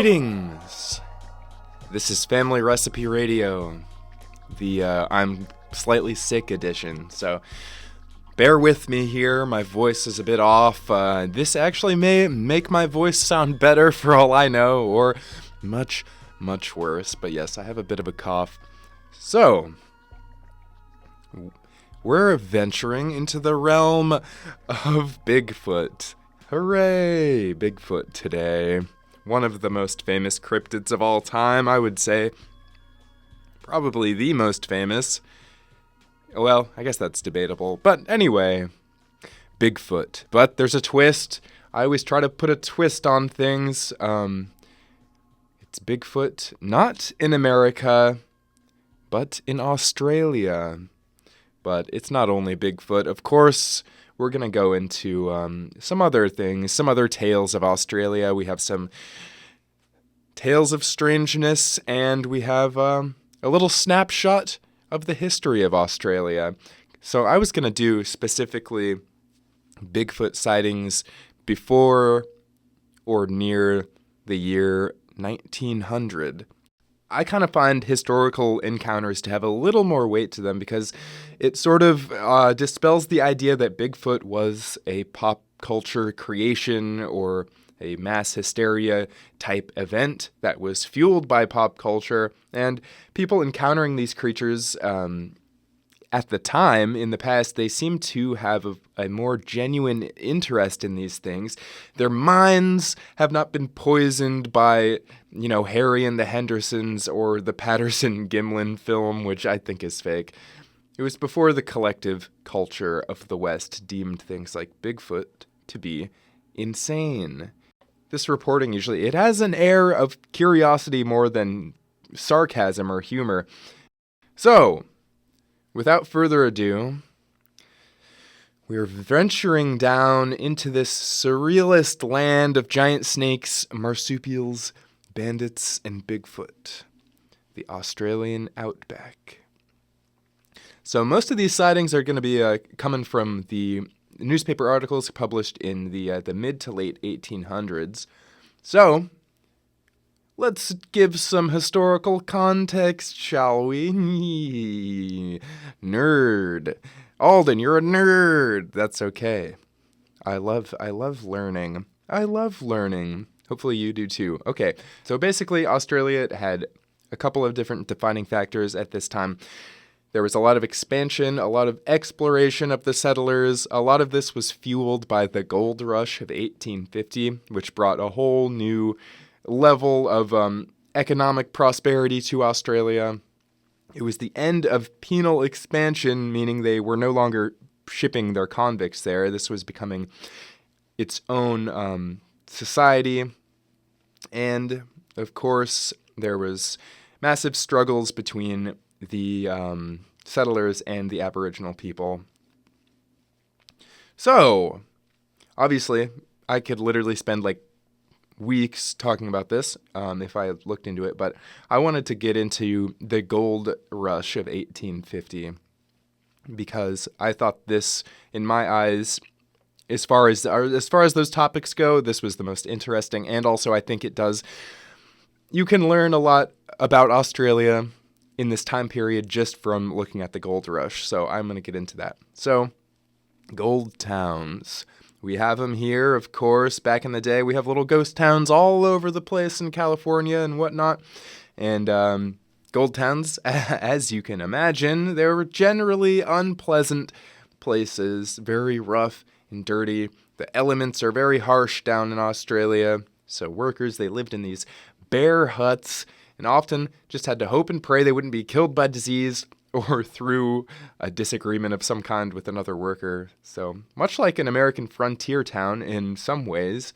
Greetings! This is Family Recipe Radio, the I'm slightly sick edition, so bear with me here. My voice is a bit off. This actually may make my voice sound better for all I know, or much, much worse, but yes, I have a bit of a cough. So, we're venturing into the realm of Bigfoot. Hooray! Bigfoot today. One of the most famous cryptids of all time, I would say. Probably the most famous. Well, I guess that's debatable. But anyway, Bigfoot. But there's a twist. I always try to put a twist on things. It's Bigfoot, not in America, but in Australia. But it's not only Bigfoot. Of course, we're going to go into some other things, some other tales of Australia. We have some tales of strangeness, and we have a little snapshot of the history of Australia. So I was going to do specifically Bigfoot sightings before or near the year 1900. I kind of find historical encounters to have a little more weight to them because it sort of dispels the idea that Bigfoot was a pop culture creation or a mass hysteria type event that was fueled by pop culture, and people encountering these creatures at the time, in the past, they seem to have a more genuine interest in these things. Their minds have not been poisoned by, Harry and the Hendersons or the Patterson-Gimlin film, which I think is fake. It was before the collective culture of the West deemed things like Bigfoot to be insane. This reporting it has an air of curiosity more than sarcasm or humor. So, without further ado, we're venturing down into this surrealist land of giant snakes, marsupials, bandits, and Bigfoot, the Australian outback. So most of these sightings are going to be coming from the newspaper articles published in the mid to late 1800s. So, let's give some historical context, shall we? Nerd. Alden, you're a nerd. That's okay. I love learning. I love learning. Hopefully you do too. Okay, so basically Australia had a couple of different defining factors at this time. There was a lot of expansion, a lot of exploration of the settlers. A lot of this was fueled by the gold rush of 1850, which brought a whole new level of economic prosperity to Australia. It was the end of penal expansion, meaning they were no longer shipping their convicts there. This was becoming its own society. And, of course, there was massive struggles between the settlers and the Aboriginal people. So, obviously, I could literally spend weeks talking about this if I looked into it, but I wanted to get into the gold rush of 1850 because I thought this, in my eyes, as far as those topics go, this was the most interesting, and also I think you can learn a lot about Australia in this time period just from looking at the gold rush, so I'm going to get into that. So, gold towns. We have them here, of course. Back in the day, we have little ghost towns all over the place in California and whatnot. And gold towns, as you can imagine, they were generally unpleasant places, very rough and dirty. The elements are very harsh down in Australia. So workers, they lived in these bare huts and often just had to hope and pray they wouldn't be killed by disease or through a disagreement of some kind with another worker. So much like an American frontier town in some ways,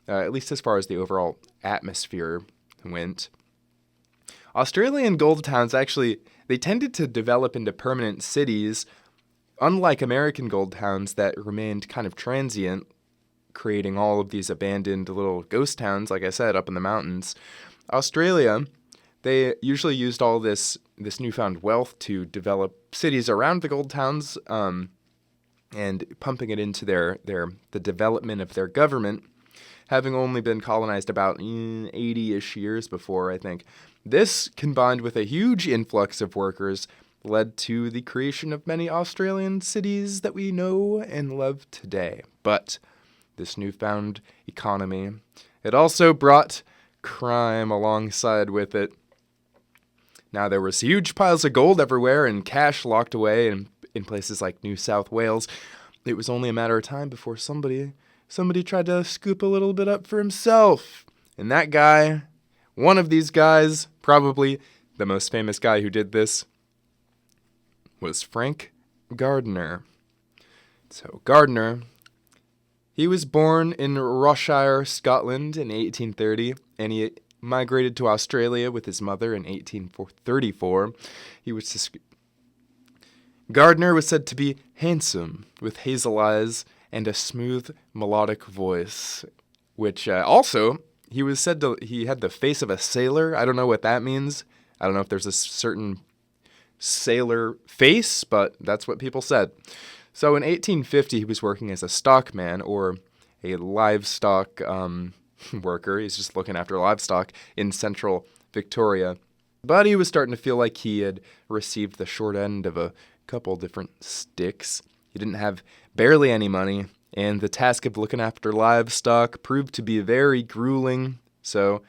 at least as far as the overall atmosphere went. Australian gold towns they tended to develop into permanent cities, unlike American gold towns that remained kind of transient, creating all of these abandoned little ghost towns, like I said, up in the mountains. Australia, they usually used all this newfound wealth to develop cities around the gold towns, and pumping it into the development of their government. having only been colonized about 80-ish years before, I think. This, combined with a huge influx of workers, led to the creation of many Australian cities that we know and love today. But this newfound economy, it also brought crime alongside with it. Now, there was huge piles of gold everywhere and cash locked away in places like New South Wales. It was only a matter of time before somebody tried to scoop a little bit up for himself. And that guy, one of these guys, probably the most famous guy who did this, was Frank Gardner. So Gardner, he was born in Rossshire, Scotland in 1830, and he migrated to Australia with his mother in 1834. Gardner was said to be handsome, with hazel eyes and a smooth, melodic voice, which also, he was said he had the face of a sailor. I don't know what that means. I don't know if there's a certain sailor face, but that's what people said. So in 1850, he was working as a stockman, or a livestock worker. He's just looking after livestock in central Victoria. But he was starting to feel like he had received the short end of a couple different sticks. He didn't have barely any money, and the task of looking after livestock proved to be very grueling. So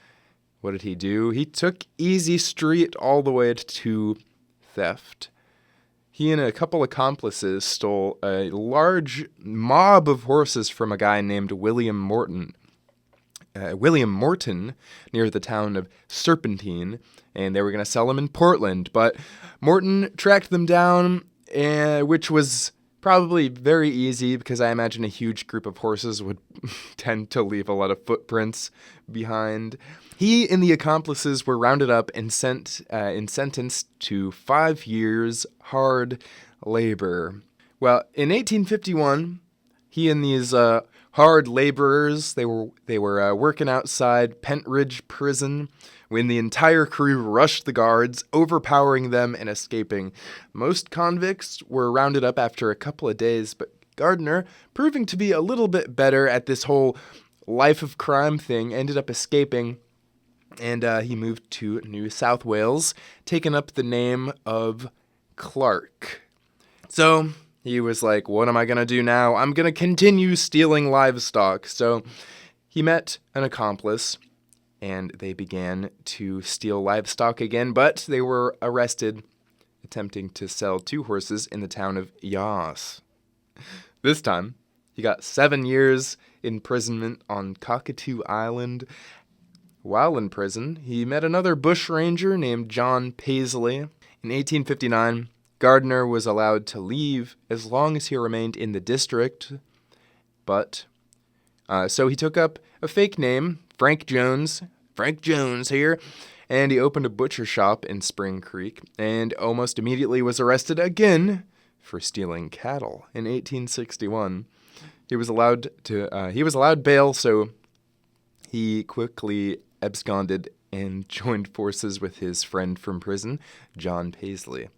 what did he do? He took easy street all the way to theft. He and a couple accomplices stole a large mob of horses from a guy named William Morton near the town of Serpentine, and they were going to sell them in Portland. But Morton tracked them down, which was probably very easy because I imagine a huge group of horses would tend to leave a lot of footprints behind. He and the accomplices were rounded up and sentenced to 5 years hard labor. Well, in 1851, he and these hard laborers, they were working outside Pentridge Prison when the entire crew rushed the guards, overpowering them and escaping. Most convicts were rounded up after a couple of days, but Gardner, proving to be a little bit better at this whole life of crime thing, ended up escaping, and he moved to New South Wales, taking up the name of Clark. So he was like, what am I going to do now? I'm going to continue stealing livestock. So he met an accomplice, and they began to steal livestock again, but they were arrested attempting to sell 2 horses in the town of Yass. This time, he got 7 years imprisonment on Cockatoo Island. While in prison, he met another bushranger named John Paisley. In 1859, Gardner was allowed to leave as long as he remained in the district, but so he took up a fake name, Frank Jones here, and he opened a butcher shop in Spring Creek, and almost immediately was arrested again for stealing cattle in 1861. He was allowed bail, so he quickly absconded and joined forces with his friend from prison, John Paisley.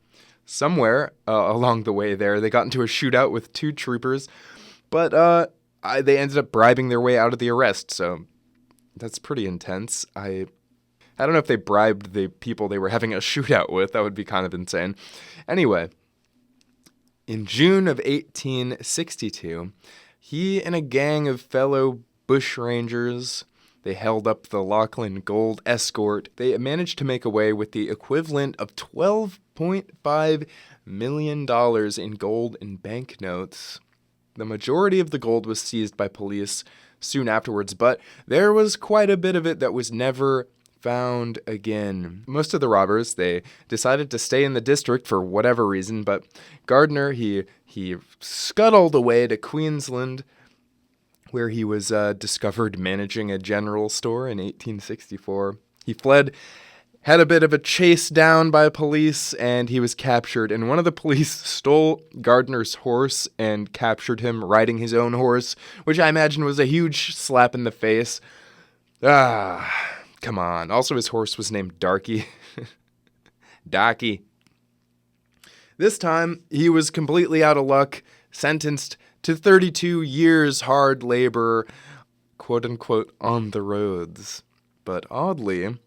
Somewhere along the way there, they got into a shootout with 2 troopers, but they ended up bribing their way out of the arrest, so that's pretty intense. I don't know if they bribed the people they were having a shootout with. That would be kind of insane. Anyway, in June of 1862, he and a gang of fellow bushrangers, they held up the Lachlan Gold Escort. They managed to make away with the equivalent of $12.5 million in gold and banknotes. The majority of the gold was seized by police soon afterwards, but there was quite a bit of it that was never found again. Most of the robbers, they decided to stay in the district for whatever reason, but Gardner, he scuttled away to Queensland, where he was discovered managing a general store in 1864. He fled, had a bit of a chase down by police, and he was captured. And one of the police stole Gardner's horse and captured him riding his own horse, which I imagine was a huge slap in the face. Come on. Also, his horse was named Darky. Darky. This time, he was completely out of luck, sentenced to 32 years hard labor, quote-unquote on the roads. But oddly,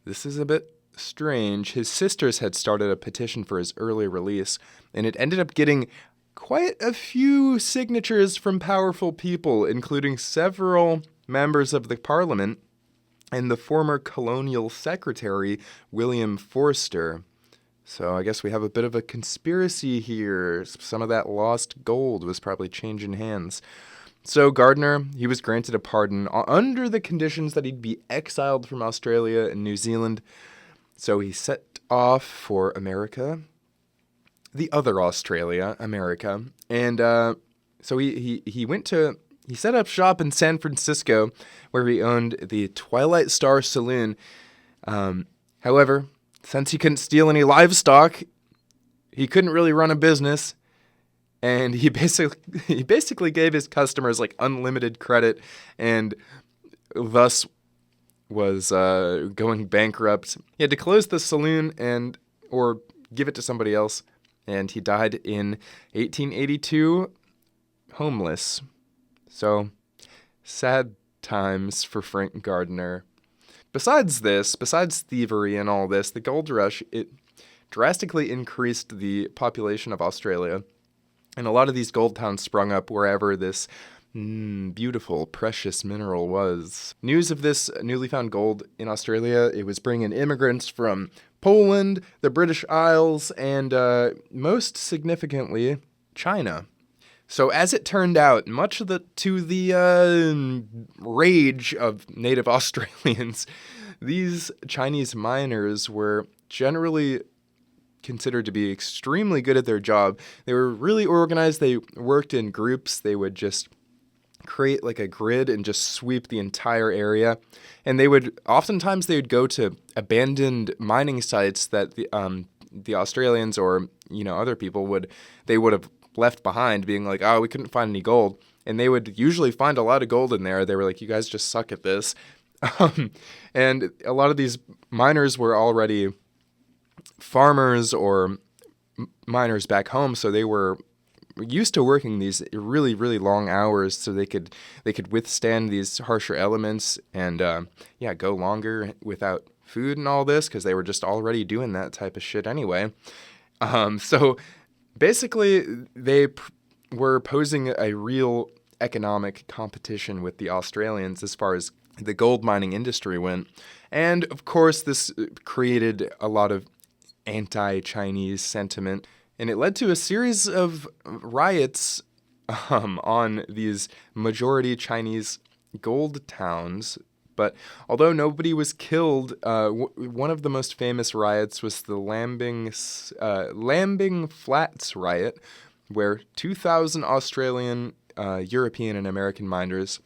this is a bit strange. His sisters had started a petition for his early release, and it ended up getting quite a few signatures from powerful people, including several members of the parliament and the former colonial secretary, William Forster. So I guess we have a bit of a conspiracy here. Some of that lost gold was probably changing hands. So Gardner, he was granted a pardon under the conditions that he'd be exiled from Australia and New Zealand. So he set off for America, the other Australia, America. And so he set up shop in San Francisco, where he owned the Twilight Star Saloon. However, since he couldn't steal any livestock, he couldn't really run a business. And he basically gave his customers like unlimited credit, and thus was going bankrupt. He had to close the saloon or give it to somebody else, and he died in 1882, homeless. So sad times for Frank Gardner. Besides thievery and all this, the gold rush, it drastically increased the population of Australia. And a lot of these gold towns sprung up wherever this beautiful, precious mineral was. News of this newly found gold in Australia, it was bringing immigrants from Poland, the British Isles, and most significantly, China. So as it turned out, much to the rage of native Australians, these Chinese miners were generally considered to be extremely good at their job. They were really organized. They worked in groups. They would just create like a grid and just sweep the entire area. And oftentimes they would go to abandoned mining sites that the Australians or other people would have left behind, being like, oh, we couldn't find any gold. And they would usually find a lot of gold in there. They were like, you guys just suck at this. And a lot of these miners were already farmers or miners back home, so they were used to working these really, really long hours, so they could withstand these harsher elements and go longer without food and all this, because they were just already doing that type of shit anyway. So basically, they were posing a real economic competition with the Australians as far as the gold mining industry went. And of course, this created a lot of anti-Chinese sentiment, and it led to a series of riots on these majority Chinese gold towns. But although nobody was killed, one of the most famous riots was the Lambing Flats riot, where 2,000 Australian, European, and American miners,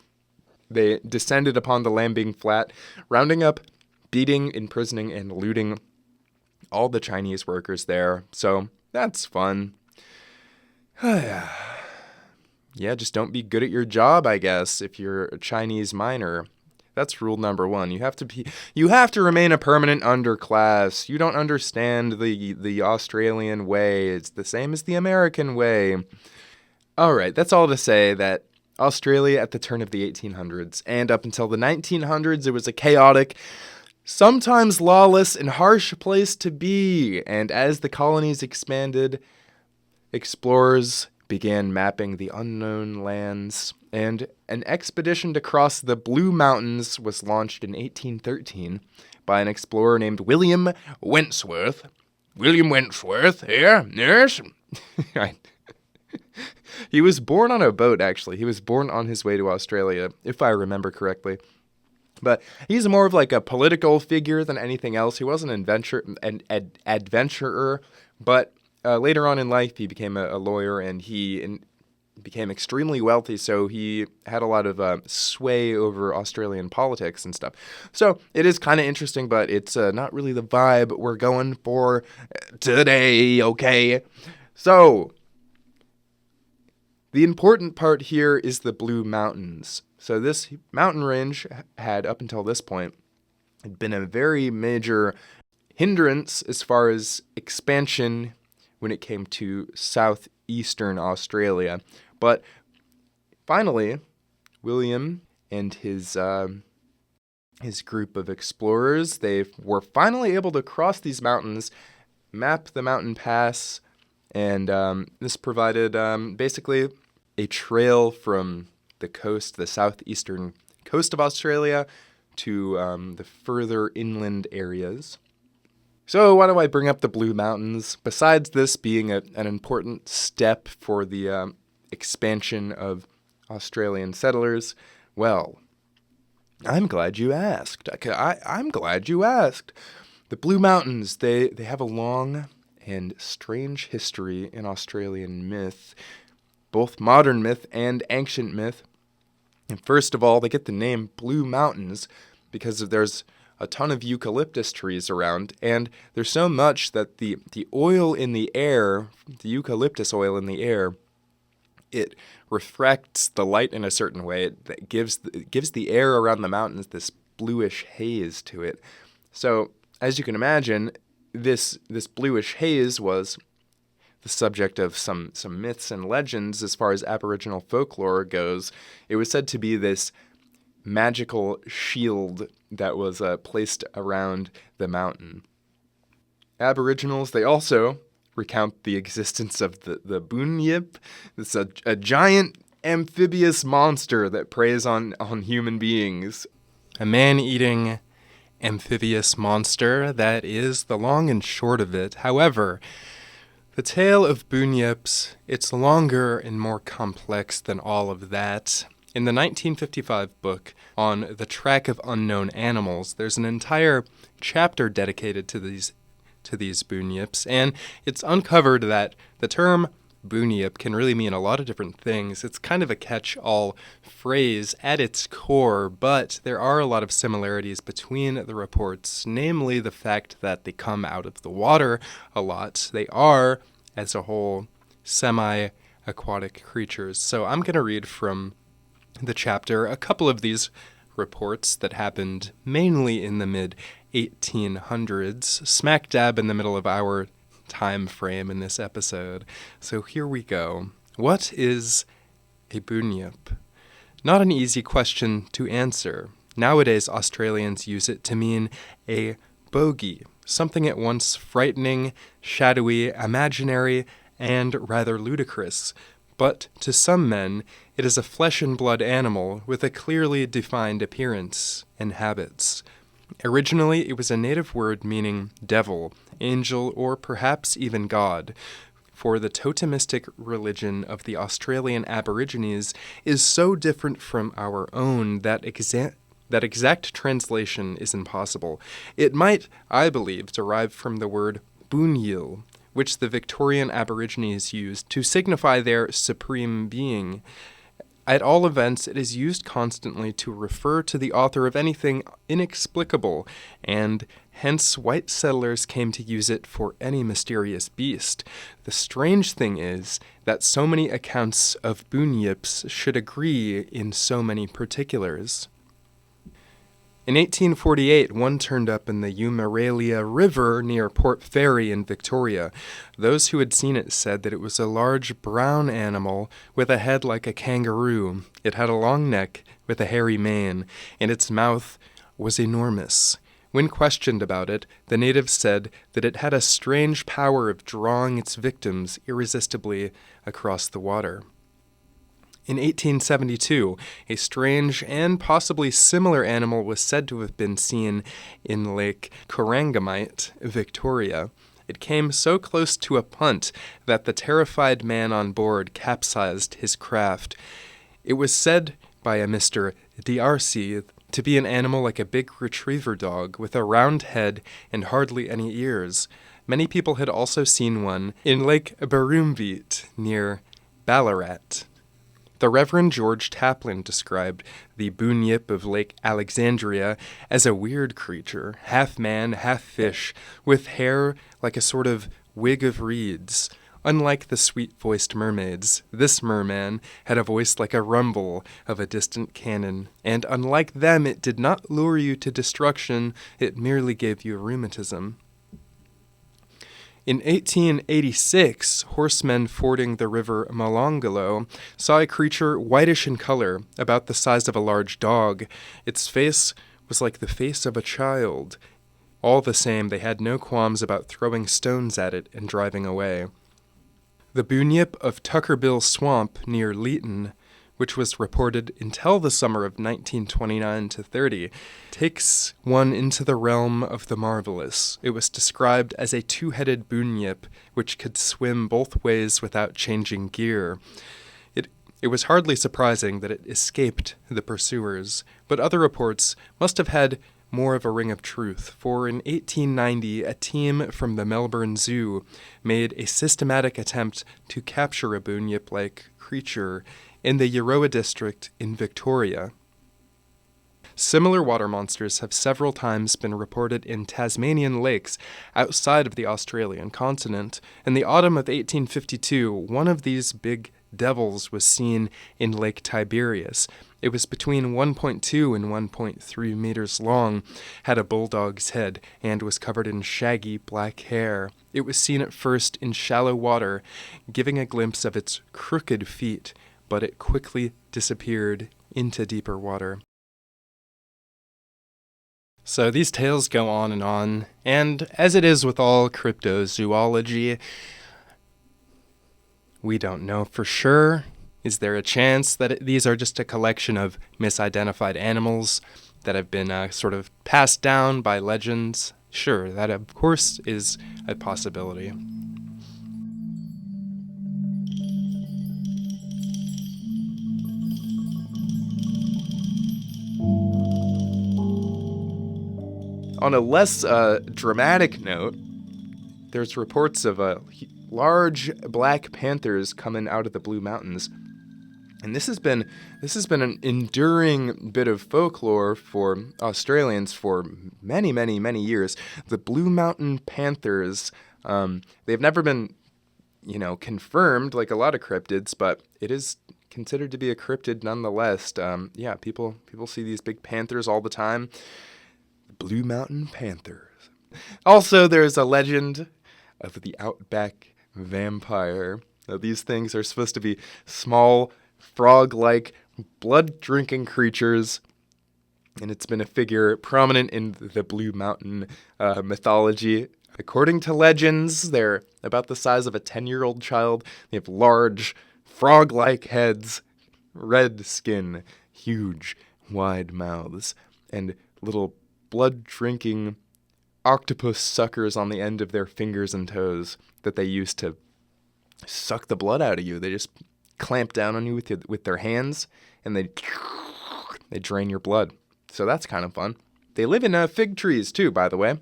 they descended upon the Lambing Flat, rounding up, beating, imprisoning, and looting all the Chinese workers there. So that's fun. Yeah, just don't be good at your job, I guess, if you're a Chinese miner. That's rule number one. You have to remain a permanent underclass. You don't understand the Australian way. It's the same as the American way. All right, that's all to say that Australia at the turn of the 1800s and up until the 1900s, it was a chaotic, sometimes lawless and harsh place to be. And as the colonies expanded, explorers began mapping the unknown lands, and an expedition to cross the Blue Mountains was launched in 1813 by an explorer named William Wentworth. William Wentworth, here, yes. He was born on a boat, actually. He was born on his way to Australia, if I remember correctly. But he's more of like a political figure than anything else. He was an adventurer, but later on in life, he became a lawyer, and he became extremely wealthy, so he had a lot of sway over Australian politics and stuff. So it is kind of interesting, but it's not really the vibe we're going for today, okay? So the important part here is the Blue Mountains. So this mountain range had, up until this point, had been a very major hindrance as far as expansion when it came to southeastern Australia. But finally, William, and his group of explorers. They were finally able to cross these mountains, map the mountain pass, and this provided basically a trail from the coast, the southeastern coast of Australia, to the further inland areas. So why do I bring up the Blue Mountains? Besides this being an important step for the expansion of Australian settlers, well, I'm glad you asked. I'm glad you asked. The Blue Mountains, they have a long and strange history in Australian myth, both modern myth and ancient myth. And first of all, they get the name Blue Mountains because there's a ton of eucalyptus trees around, and there's so much that the oil in the air, the eucalyptus oil in the air, it refracts the light in a certain way. It gives the air around the mountains this bluish haze to it. So, as you can imagine, this bluish haze was the subject of some myths and legends as far as Aboriginal folklore goes. It was said to be this magical shield that was placed around the mountain. Aboriginals, they also recount the existence of the bunyip. It's a giant amphibious monster that preys on human beings. A man-eating amphibious monster, that is the long and short of it. However, the tale of bunyips, it's longer and more complex than all of that. In the 1955 book on the track of unknown animals, there's an entire chapter dedicated to these bunyips, and it's uncovered that the term bunyip can really mean a lot of different things. It's kind of a catch-all phrase at its core, but there are a lot of similarities between the reports, namely the fact that they come out of the water a lot. They are, as a whole, semi-aquatic creatures. So I'm going to read from the chapter a couple of these reports that happened mainly in the mid-1800s, smack dab in the middle of our time frame in this episode. So here we go. What is a bunyip? Not an easy question to answer. Nowadays, Australians use it to mean a bogey, something at once frightening, shadowy, imaginary, and rather ludicrous. But to some men, it is a flesh and blood animal with a clearly defined appearance and habits. Originally, it was a native word meaning devil, angel, or perhaps even God, for the totemistic religion of the Australian Aborigines is so different from our own that exact translation is impossible. It might, I believe, derive from the word bunyil, which the Victorian Aborigines used to signify their supreme being. At all events, it is used constantly to refer to the author of anything inexplicable, and hence white settlers came to use it for any mysterious beast. The strange thing is that so many accounts of bunyips should agree in so many particulars. In 1848, one turned up in the Umaralia River near Port Fairy in Victoria. Those who had seen it said that it was a large brown animal with a head like a kangaroo. It had a long neck with a hairy mane, and its mouth was enormous. When questioned about it, the natives said that it had a strange power of drawing its victims irresistibly across the water. In 1872, a strange and possibly similar animal was said to have been seen in Lake Corangamite, Victoria. It came so close to a punt that the terrified man on board capsized his craft. It was said by a Mr. D'Arcy to be an animal like a big retriever dog with a round head and hardly any ears. Many people had also seen one in Lake Barumbeet near Ballarat. The Reverend George Taplin described the bunyip of Lake Alexandria as a weird creature, half man, half fish, with hair like a sort of wig of reeds. Unlike the sweet-voiced mermaids, this merman had a voice like a rumble of a distant cannon, and unlike them, it did not lure you to destruction, it merely gave you rheumatism. In 1886, horsemen fording the river Malongolo saw a creature whitish in color, about the size of a large dog. Its face was like the face of a child. All the same, they had no qualms about throwing stones at it and driving away. The bunyip of Tuckerbill Swamp near Leeton, which was reported until the summer of 1929 to 30, takes one into the realm of the marvelous. It was described as a two-headed bunyip which could swim both ways without changing gear. It was hardly surprising that it escaped the pursuers, but other reports must have had more of a ring of truth, for in 1890 a team from the Melbourne Zoo made a systematic attempt to capture a bunyip-like creature in the Euroa district in Victoria. Similar water monsters have several times been reported in Tasmanian lakes outside of the Australian continent. In the autumn of 1852, one of these big devils was seen in Lake Tiberias. It was between 1.2 and 1.3 meters long, had a bulldog's head, and was covered in shaggy black hair. It was seen at first in shallow water, giving a glimpse of its crooked feet, but it quickly disappeared into deeper water. So these tales go on, and as it is with all cryptozoology, we don't know for sure. Is there a chance that these are just a collection of misidentified animals that have been sort of passed down by legends? Sure, that of course is a possibility. On a less dramatic note, there's reports of large black panthers coming out of the Blue Mountains, and this has been an enduring bit of folklore for Australians for many, many, many years. The Blue Mountain panthers, they've never been, confirmed like a lot of cryptids, but it is considered to be a cryptid nonetheless. People see these big panthers all the time. Blue Mountain Panthers. Also, there's a legend of the Outback Vampire. Now, these things are supposed to be small, frog-like, blood-drinking creatures, and it's been a figure prominent in the Blue Mountain mythology. According to legends, they're about the size of a 10-year-old child. They have large, frog-like heads, red skin, huge, wide mouths, and little blood-drinking octopus suckers on the end of their fingers and toes that they use to suck the blood out of you. They just clamp down on you with their hands, and they drain your blood. So that's kind of fun. They live in fig trees, too, by the way,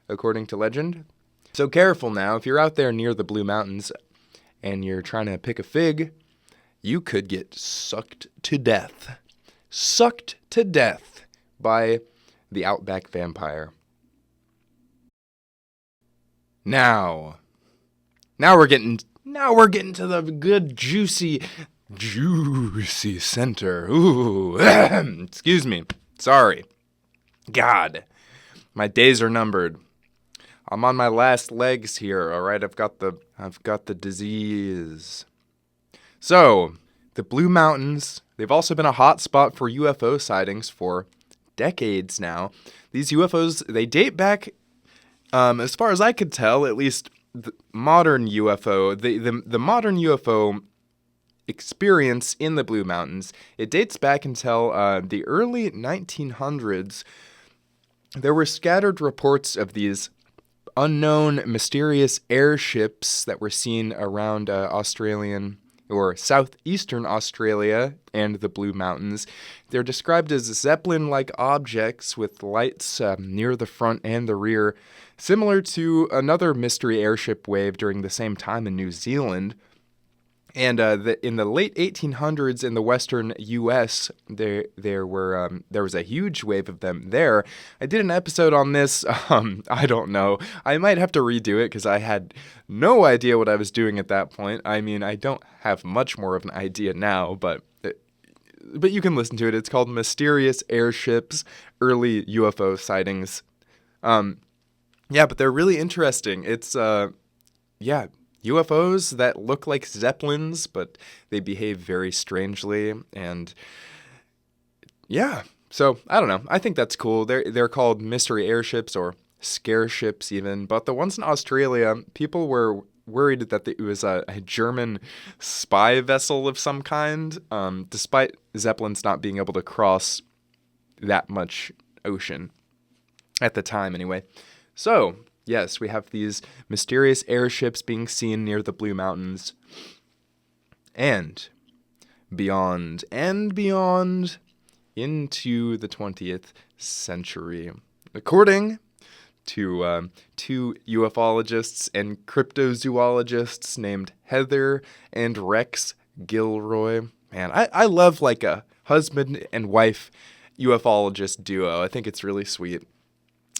according to legend. So careful now. If you're out there near the Blue Mountains and you're trying to pick a fig, you could get sucked to death. Sucked to death by the Outback Vampire. Now we're getting to the good juicy center. Ooh, excuse me. Sorry. God, my days are numbered. I'm on my last legs here. All right, I've got the disease. So, the Blue Mountains, they've also been a hot spot for UFO sightings for decades now. These UFOs, they date back, as far as I could tell, at least the modern UFO, the modern UFO experience in the Blue Mountains, it dates back until the early 1900s. There were scattered reports of these unknown mysterious airships that were seen around Australian or southeastern Australia and the Blue Mountains. They're described as Zeppelin-like objects with lights near the front and the rear, similar to another mystery airship wave during the same time in New Zealand. And in the late 1800s in the western U.S., there was a huge wave of them there. I did an episode on this. I don't know. I might have to redo it because I had no idea what I was doing at that point. I mean, I don't have much more of an idea now, but you can listen to it. It's called Mysterious Airships, Early UFO Sightings. Yeah, but they're really interesting. It's yeah, UFOs that look like Zeppelins, but they behave very strangely. And yeah, so I don't know. I think that's cool. They're called mystery airships or scare ships even. But the ones in Australia, people were worried that it was a German spy vessel of some kind, despite Zeppelins not being able to cross that much ocean at the time anyway. So, yes, we have these mysterious airships being seen near the Blue Mountains. And beyond into the 20th century. According to two ufologists and cryptozoologists named Heather and Rex Gilroy. Man, I love like a husband and wife ufologist duo. I think it's really sweet.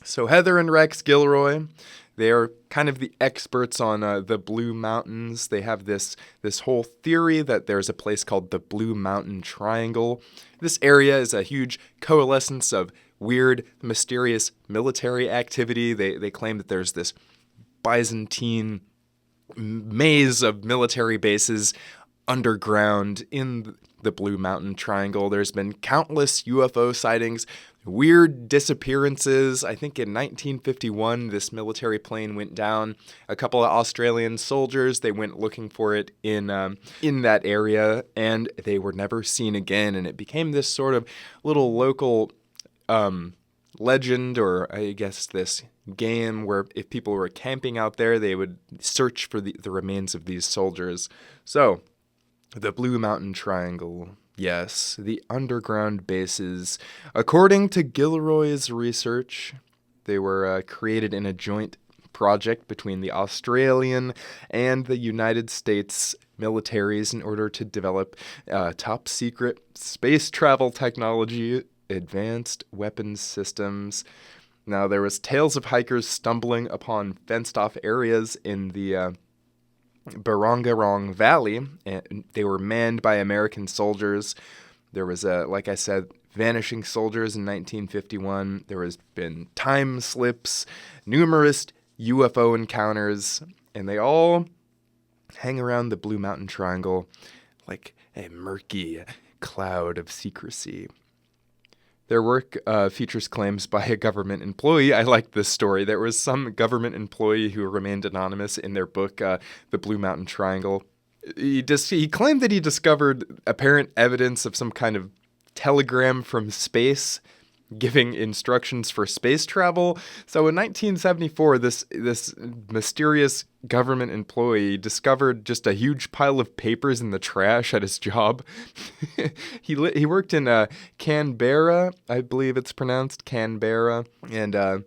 So Heather and Rex Gilroy, they are kind of the experts on the Blue Mountains. They have this whole theory that there's a place called the Blue Mountain Triangle. This area is a huge coalescence of weird, mysterious military activity. They claim that there's this Byzantine maze of military bases underground in the Blue Mountain Triangle. There's been countless UFO sightings, weird disappearances. I think in 1951, this military plane went down. A couple of Australian soldiers, they went looking for it in that area, and they were never seen again. And it became this sort of little local legend, or I guess this game where if people were camping out there, they would search for the remains of these soldiers. So, the Blue Mountain Triangle. Yes, the underground bases. According to Gilroy's research, they were created in a joint project between the Australian and the United States militaries in order to develop top secret space travel technology, advanced weapons systems. Now, there was tales of hikers stumbling upon fenced-off areas in the Barongarong Valley, and they were manned by American soldiers. There was, like I said, vanishing soldiers in 1951. There has been time slips, numerous UFO encounters, and they all hang around the Blue Mountain Triangle like a murky cloud of secrecy. Their work features claims by a government employee. I like this story. There was some government employee who remained anonymous in their book, The Blue Mountain Triangle. He claimed that he discovered apparent evidence of some kind of telegram from space giving instructions for space travel. So in 1974, this mysterious government employee discovered just a huge pile of papers in the trash at his job. He worked in Canberra, I believe it's pronounced Canberra, and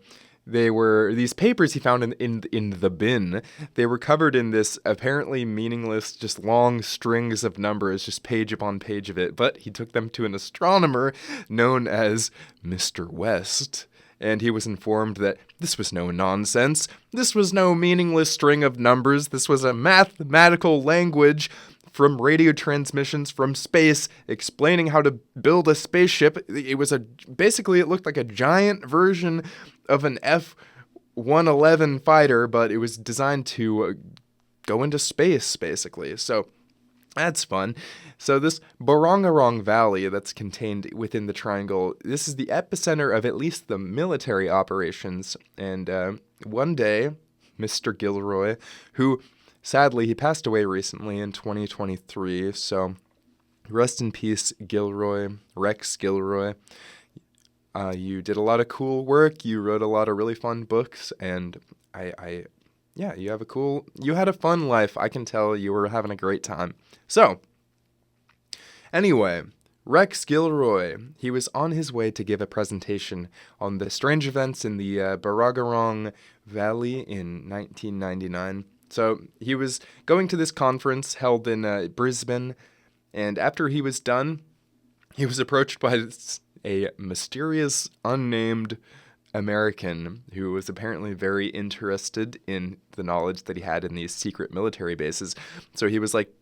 these papers he found in the bin. They were covered in this apparently meaningless, just long strings of numbers, just page upon page of it. But he took them to an astronomer known as Mr. West, and he was informed that this was no nonsense. This was no meaningless string of numbers. This was a mathematical language from radio transmissions from space explaining how to build a spaceship. It was basically it looked like a giant version of an F-111 fighter, but it was designed to go into space, basically. So that's fun. So this Barongarong Valley that's contained within the triangle, this is the epicenter of at least the military operations. And one day, Mr. Gilroy, who sadly, he passed away recently in 2023, so rest in peace, Gilroy, Rex Gilroy. You did a lot of cool work. You wrote a lot of really fun books, and you had a fun life. I can tell you were having a great time. So, anyway, Rex Gilroy, he was on his way to give a presentation on the strange events in the Barongarong Valley in 1999. So he was going to this conference held in Brisbane, and after he was done, he was approached by a mysterious, unnamed American who was apparently very interested in the knowledge that he had in these secret military bases. So he was like,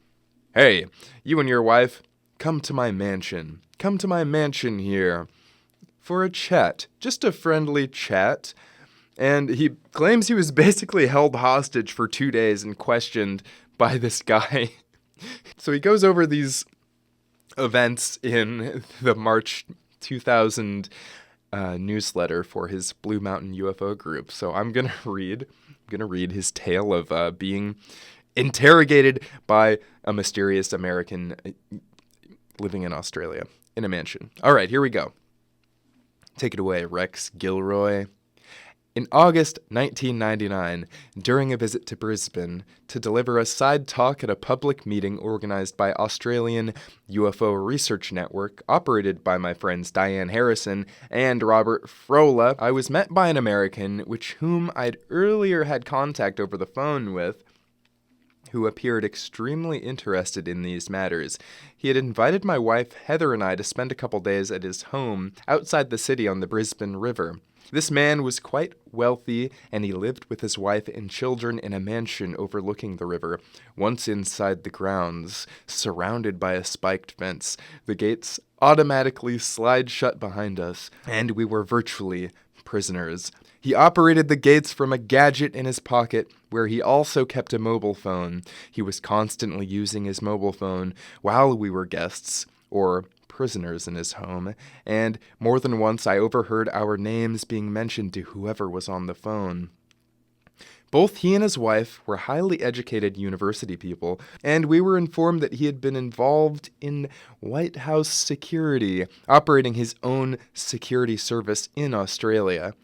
"Hey, you and your wife, come to my mansion. Come to my mansion here for a chat, just a friendly chat. And he claims he was basically held hostage for 2 days and questioned by this guy. So he goes over these events in the March 2000 newsletter for his Blue Mountain UFO group. So I'm gonna read his tale of being interrogated by a mysterious American living in Australia in a mansion. All right, here we go. Take it away, Rex Gilroy. In August 1999, during a visit to Brisbane to deliver a side talk at a public meeting organized by Australian UFO Research Network, operated by my friends Diane Harrison and Robert Frola, I was met by an American, whom I'd earlier had contact over the phone with, who appeared extremely interested in these matters. He had invited my wife Heather and I to spend a couple days at his home outside the city on the Brisbane River. This man was quite wealthy, and he lived with his wife and children in a mansion overlooking the river. Once inside the grounds, surrounded by a spiked fence, the gates automatically slide shut behind us, and we were virtually prisoners. He operated the gates from a gadget in his pocket, where he also kept a mobile phone. He was constantly using his mobile phone while we were guests, or prisoners in his home, and more than once I overheard our names being mentioned to whoever was on the phone. Both he and his wife were highly educated university people, and we were informed that he had been involved in White House security, operating his own security service in Australia.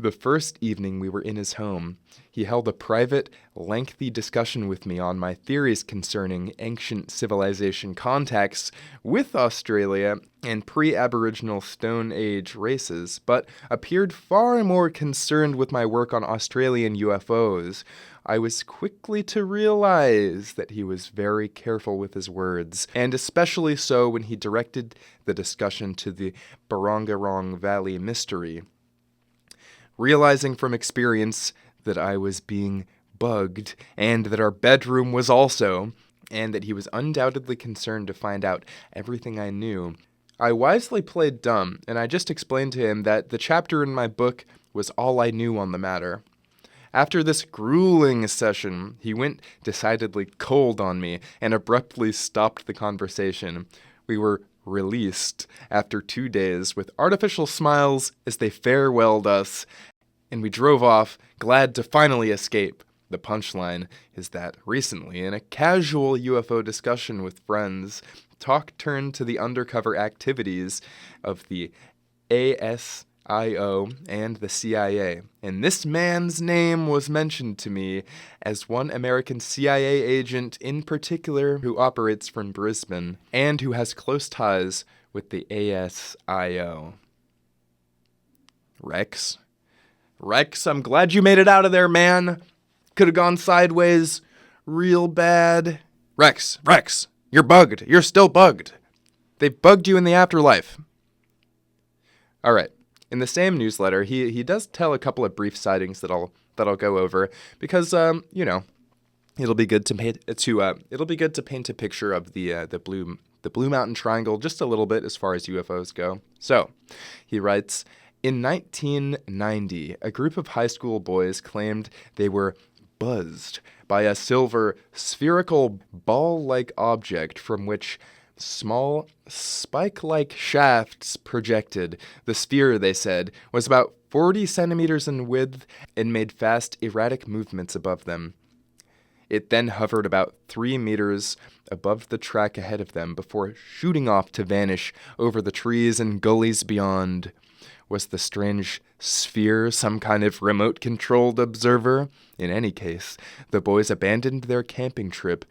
The first evening we were in his home, he held a private, lengthy discussion with me on my theories concerning ancient civilization contacts with Australia and pre-Aboriginal Stone Age races, but appeared far more concerned with my work on Australian UFOs. I was quickly to realize that he was very careful with his words, and especially so when he directed the discussion to the Barongarong Valley mystery. Realizing from experience that I was being bugged, and that our bedroom was also, and that he was undoubtedly concerned to find out everything I knew, I wisely played dumb, and I just explained to him that the chapter in my book was all I knew on the matter. After this grueling session, he went decidedly cold on me and abruptly stopped the conversation. We were released after 2 days with artificial smiles as they farewelled us, and we drove off, glad to finally escape. The punchline is that recently, in a casual UFO discussion with friends, talk turned to the undercover activities of the ASIO and the CIA, and this man's name was mentioned to me as one American CIA agent in particular who operates from Brisbane and who has close ties with the ASIO. Rex, I'm glad you made it out of there, man. Could have gone sideways real bad. Rex, you're bugged. You're still bugged. They've bugged you in the afterlife. All right. In the same newsletter, he does tell a couple of brief sightings that I'll go over because it'll be good to paint a picture of the Blue Mountain Triangle just a little bit as far as UFOs go. So, he writes, in 1990, a group of high school boys claimed they were buzzed by a silver spherical ball-like object from which small spike-like shafts projected. The sphere, they said, was about 40 centimeters in width and made fast, erratic movements above them. It then hovered about 3 meters above the track ahead of them before shooting off to vanish over the trees and gullies beyond. Was the strange sphere some kind of remote-controlled observer? In any case, the boys abandoned their camping trip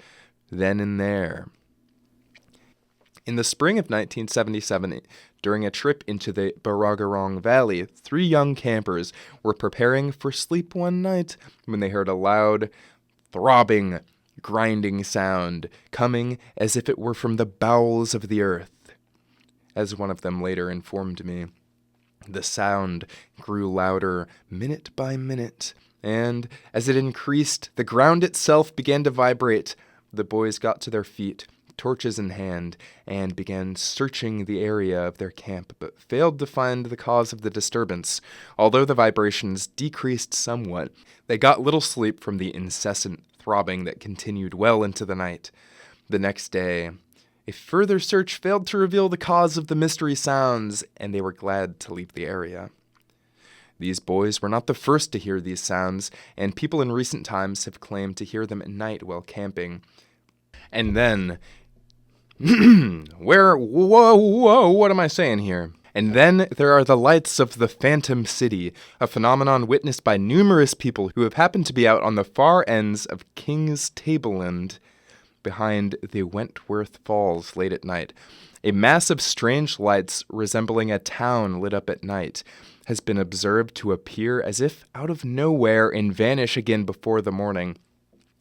then and there. In the spring of 1977, during a trip into the Barongarong Valley, 3 young campers were preparing for sleep one night when they heard a loud, throbbing, grinding sound coming as if it were from the bowels of the earth. As one of them later informed me, the sound grew louder minute by minute, and as it increased, the ground itself began to vibrate. The boys got to their feet, torches in hand, and began searching the area of their camp, but failed to find the cause of the disturbance. Although the vibrations decreased somewhat, they got little sleep from the incessant throbbing that continued well into the night. The next day, a further search failed to reveal the cause of the mystery sounds, and they were glad to leave the area. These boys were not the first to hear these sounds, and people in recent times have claimed to hear them at night while camping. And then, what am I saying here? And then there are the lights of the Phantom City, a phenomenon witnessed by numerous people who have happened to be out on the far ends of King's Tableland behind the Wentworth Falls late at night. A mass of strange lights resembling a town lit up at night has been observed to appear as if out of nowhere and vanish again before the morning.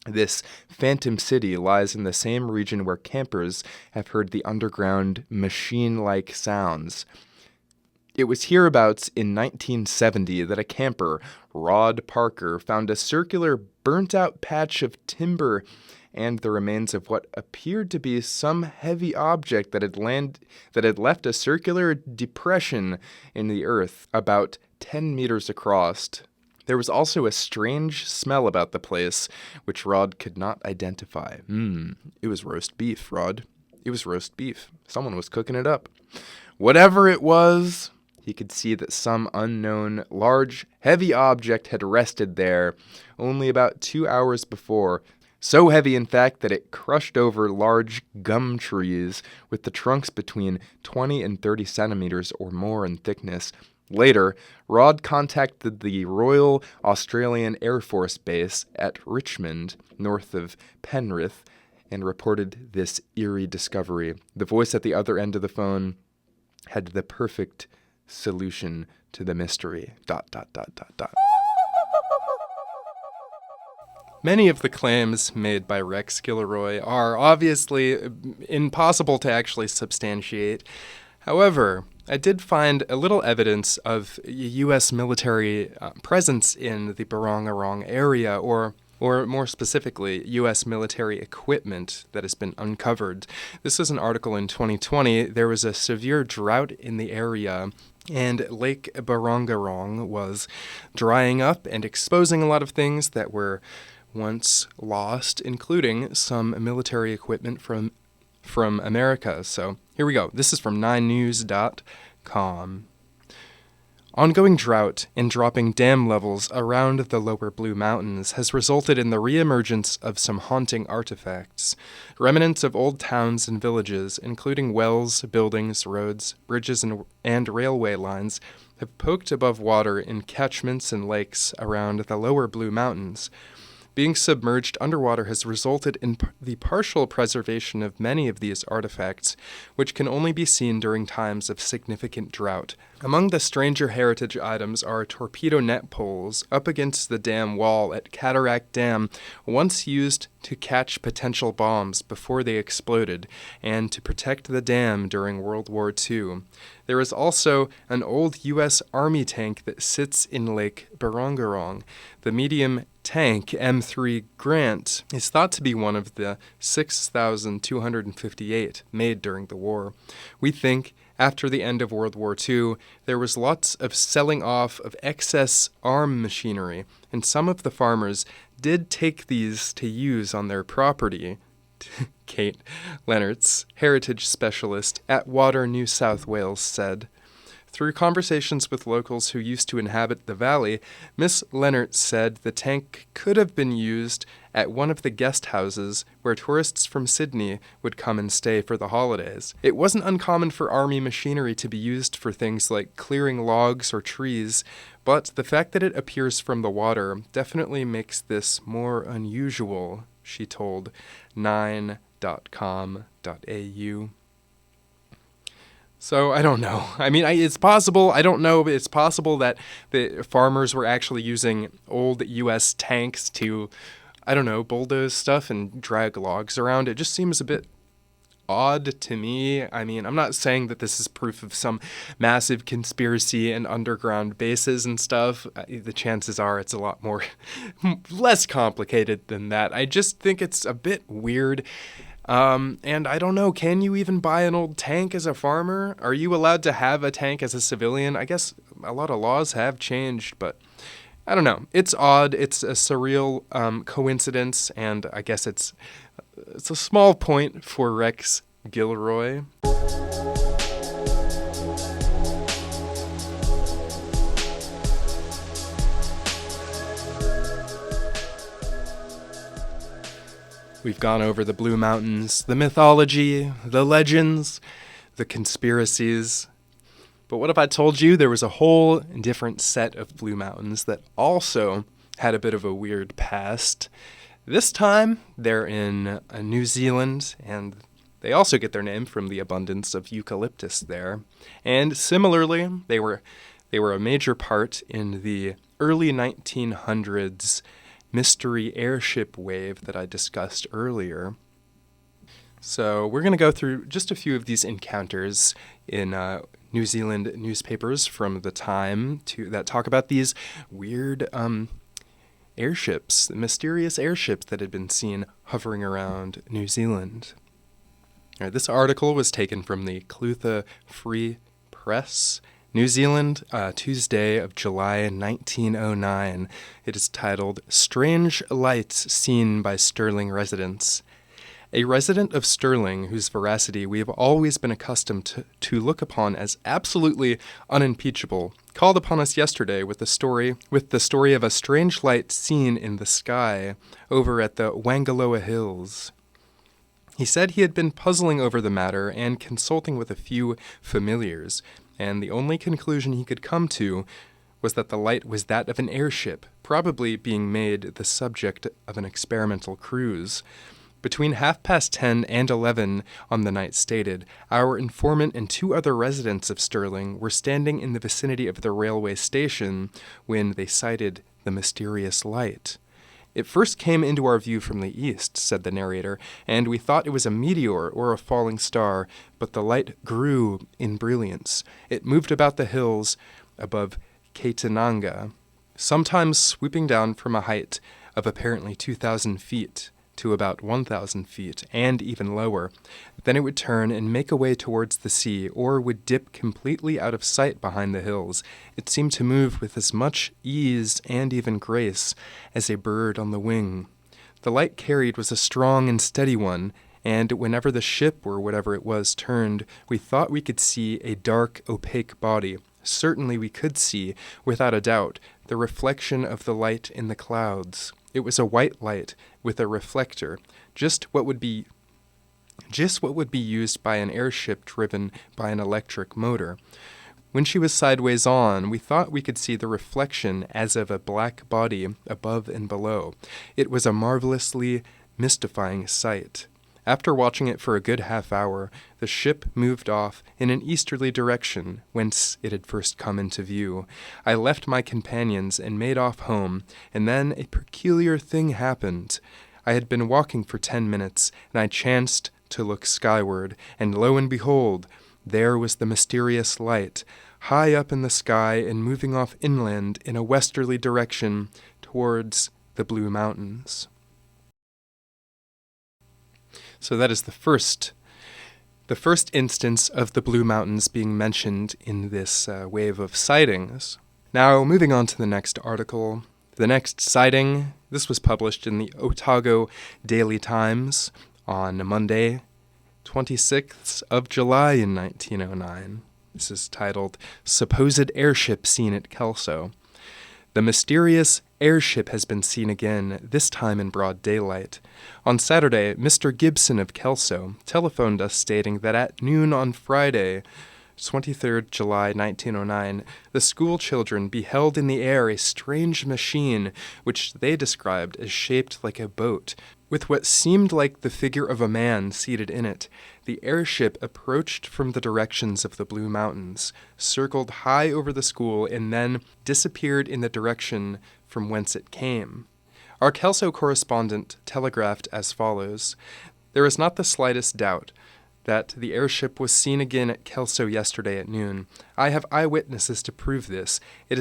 This Phantom City lies in the same region where campers have heard the underground machine-like sounds. It was hereabouts in 1970 that a camper, Rod Parker, found a circular burnt-out patch of timber and the remains of what appeared to be some heavy object that had left a circular depression in the earth about 10 meters across. There was also a strange smell about the place, which Rod could not identify. It was roast beef, Rod. It was roast beef. Someone was cooking it up. Whatever it was, he could see that some unknown, large, heavy object had rested there only about 2 hours before. So heavy, in fact, that it crushed over large gum trees with the trunks between 20 and 30 centimeters or more in thickness. Later, Rod contacted the Royal Australian Air Force Base at Richmond, north of Penrith, and reported this eerie discovery. The voice at the other end of the phone had the perfect solution to the mystery. ... Many of the claims made by Rex Gilroy are obviously impossible to actually substantiate. However, I did find a little evidence of U.S. military presence in the Barongarong area, or more specifically, U.S. military equipment that has been uncovered. This is an article in 2020. There was a severe drought in the area, and Lake Barongarong was drying up and exposing a lot of things that were once lost, including some military equipment from America. So here we go. This is from 9news.com. Ongoing drought and dropping dam levels around the lower Blue Mountains has resulted in the reemergence of some haunting artifacts. Remnants of old towns and villages, including wells, buildings, roads, bridges, and railway lines, have poked above water in catchments and lakes around the lower Blue Mountains. Being submerged underwater has resulted in the partial preservation of many of these artifacts, which can only be seen during times of significant drought. Among the stranger heritage items are torpedo net poles up against the dam wall at Cataract Dam, once used to catch potential bombs before they exploded and to protect the dam during World War II. There is also an old U.S. Army tank that sits in Lake Barongarong. The medium tank M3 Grant is thought to be one of the 6,258 made during the war. We think after the end of World War II, there was lots of selling off of excess arm machinery, and some of the farmers did take these to use on their property. Kate Leonard's heritage specialist at Water, New South Wales, said. Through conversations with locals who used to inhabit the valley, Miss Leonard said the tank could have been used at one of the guest houses where tourists from Sydney would come and stay for the holidays. It wasn't uncommon for army machinery to be used for things like clearing logs or trees, but the fact that it appears from the water definitely makes this more unusual, she told 9.com.au. So, I don't know. I mean, it's possible. I don't know, but it's possible that the farmers were actually using old U.S. tanks to, I don't know, bulldoze stuff and drag logs around. It just seems a bit odd to me. I mean, I'm not saying that this is proof of some massive conspiracy and underground bases and stuff. The chances are it's a lot more, less complicated than that. I just think it's a bit weird. And I don't know, can you even buy an old tank as a farmer? Are you allowed to have a tank as a civilian? I guess a lot of laws have changed, but I don't know. It's odd. It's a surreal coincidence, and I guess it's a small point for Rex Gilroy. We've gone over the Blue Mountains, the mythology, the legends, the conspiracies. But what if I told you there was a whole different set of Blue Mountains that also had a bit of a weird past? This time, they're in New Zealand, and they also get their name from the abundance of eucalyptus there. And similarly, they were a major part in the early 1900s mystery airship wave that I discussed earlier. So we're going to go through just a few of these encounters in New Zealand newspapers from the time that talk about these weird airships, the mysterious airships that had been seen hovering around New Zealand. All right, this article was taken from the Clutha Free Press, New Zealand, Tuesday of July 1909. It is titled, Strange Lights Seen by Stirling Residents. A resident of Stirling, whose veracity we have always been accustomed to look upon as absolutely unimpeachable, called upon us yesterday with the story of a strange light seen in the sky over at the Wangaloa Hills. He said he had been puzzling over the matter and consulting with a few familiars, and the only conclusion he could come to was that the light was that of an airship, probably being made the subject of an experimental cruise. Between 10:30 and 11 on the night stated, our informant and two other residents of Stirling were standing in the vicinity of the railway station when they sighted the mysterious light. It first came into our view from the east, said the narrator, and we thought it was a meteor or a falling star, but the light grew in brilliance. It moved about the hills above Kaitananga, sometimes swooping down from a height of apparently 2,000 feet to about 1,000 feet, and even lower. Then it would turn and make away towards the sea, or would dip completely out of sight behind the hills. It seemed to move with as much ease and even grace as a bird on the wing. The light carried was a strong and steady one, and whenever the ship or whatever it was turned, we thought we could see a dark, opaque body. Certainly we could see, without a doubt, the reflection of the light in the clouds. It was a white light with a reflector, just what would be used by an airship driven by an electric motor. When she was sideways on, we thought we could see the reflection as of a black body above and below. It was a marvelously mystifying sight. After watching it for a good half hour, the ship moved off in an easterly direction, whence it had first come into view. I left my companions and made off home, and then a peculiar thing happened. I had been walking for 10 minutes, and I chanced to look skyward, and lo and behold, there was the mysterious light, high up in the sky and moving off inland in a westerly direction towards the Blue Mountains. So that is the first instance of the Blue Mountains being mentioned in this wave of sightings. Now, moving on to the next article. The next sighting, this was published in the Otago Daily Times on Monday, 26th of July in 1909. This is titled, Supposed Airship Seen at Kelso. The mysterious airship has been seen again, this time in broad daylight. On Saturday, Mr. Gibson of Kelso telephoned us stating that at noon on Friday, 23rd July 1909, the school children beheld in the air a strange machine which they described as shaped like a boat, with what seemed like the figure of a man seated in it. The airship approached from the directions of the Blue Mountains, circled high over the school, and then disappeared in the direction from whence it came. Our Kelso correspondent telegraphed as follows, There is not the slightest doubt that the airship was seen again at Kelso yesterday at noon. I have eyewitnesses to prove this. It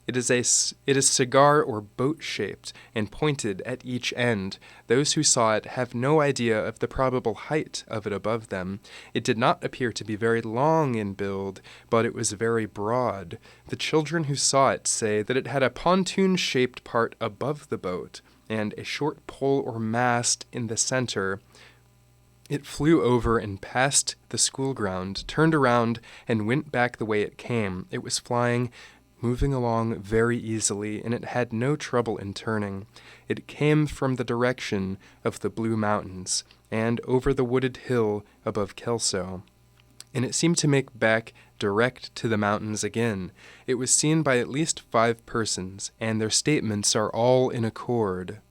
It is cigar or boat-shaped and pointed at each end. Those who saw it have no idea of the probable height of it above them. It did not appear to be very long in build, but it was very broad. The children who saw it say that it had a pontoon-shaped part above the boat and a short pole or mast in the center. It flew over and past the school ground, turned around, and went back the way it came. It was flying, moving along very easily, and it had no trouble in turning. It came from the direction of the Blue Mountains, and over the wooded hill above Kelso. And it seemed to make back direct to the mountains again. It was seen by at least 5 persons, and their statements are all in accord.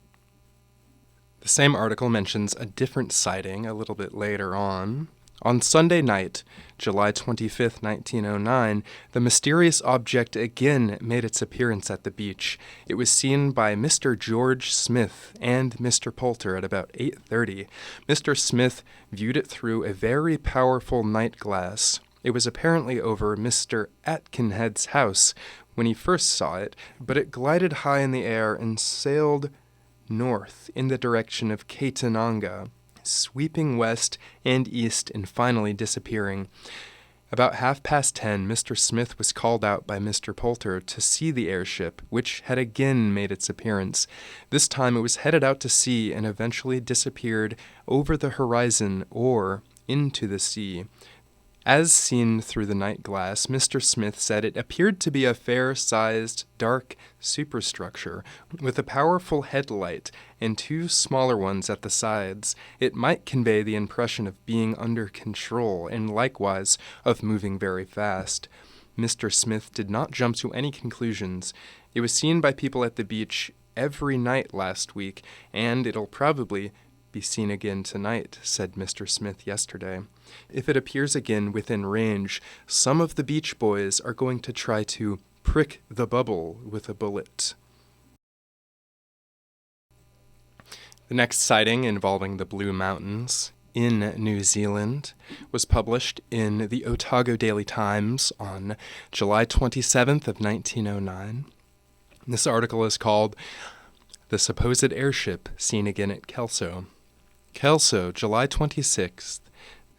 The same article mentions a different sighting a little bit later on. On Sunday night, July 25th, 1909, the mysterious object again made its appearance at the beach. It was seen by Mr. George Smith and Mr. Poulter at about 8:30. Mr. Smith viewed it through a very powerful night glass. It was apparently over Mr. Atkinhead's house when he first saw it, but it glided high in the air and sailed north in the direction of Catananga, sweeping west and east and finally disappearing. About 10:30, Mr. Smith was called out by Mr. Poulter to see the airship, which had again made its appearance. This time it was headed out to sea and eventually disappeared over the horizon or into the sea. As seen through the night glass, Mr. Smith said it appeared to be a fair-sized, dark superstructure with a powerful headlight and 2 smaller ones at the sides. It might convey the impression of being under control and likewise of moving very fast. Mr. Smith did not jump to any conclusions. It was seen by people at the beach every night last week, and it'll probably be seen again tonight, said Mr. Smith yesterday. If it appears again within range, some of the beach boys are going to try to prick the bubble with a bullet. The next sighting involving the Blue Mountains in New Zealand was published in the Otago Daily Times on July 27th of 1909. This article is called "The Supposed Airship Seen Again at Kelso." Kelso, July 26th.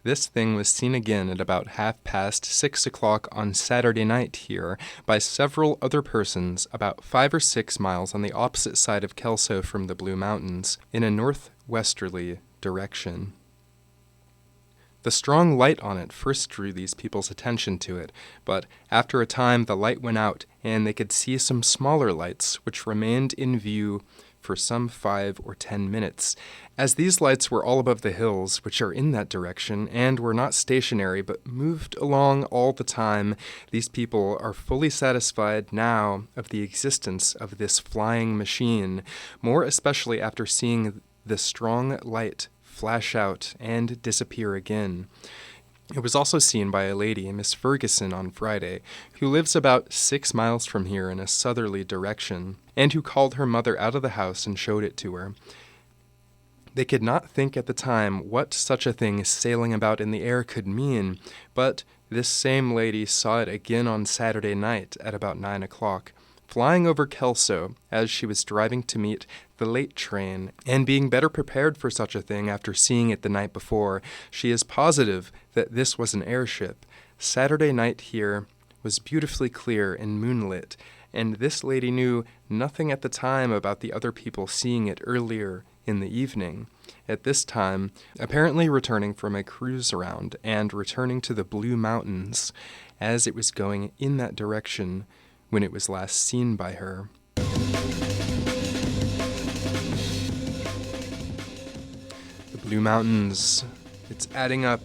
This thing was seen again at about 6:30 on Saturday night here by several other persons about 5 or 6 miles on the opposite side of Kelso from the Blue Mountains, in a northwesterly direction. The strong light on it first drew these people's attention to it, but after a time the light went out and they could see some smaller lights which remained in view for some 5 or 10 minutes. As these lights were all above the hills, which are in that direction, and were not stationary but moved along all the time, these people are fully satisfied now of the existence of this flying machine, more especially after seeing the strong light flash out and disappear again. It was also seen by a lady, Miss Ferguson, on Friday, who lives about 6 miles from here in a southerly direction, and who called her mother out of the house and showed it to her. They could not think at the time what such a thing sailing about in the air could mean, but this same lady saw it again on Saturday night at about 9:00, flying over Kelso as she was driving to meet the late train, and being better prepared for such a thing after seeing it the night before, she is positive that this was an airship. Saturday night here was beautifully clear and moonlit, and this lady knew nothing at the time about the other people seeing it earlier in the evening. At this time, apparently returning from a cruise around and returning to the Blue Mountains, as it was going in that direction when it was last seen by her. The Blue Mountains, it's adding up.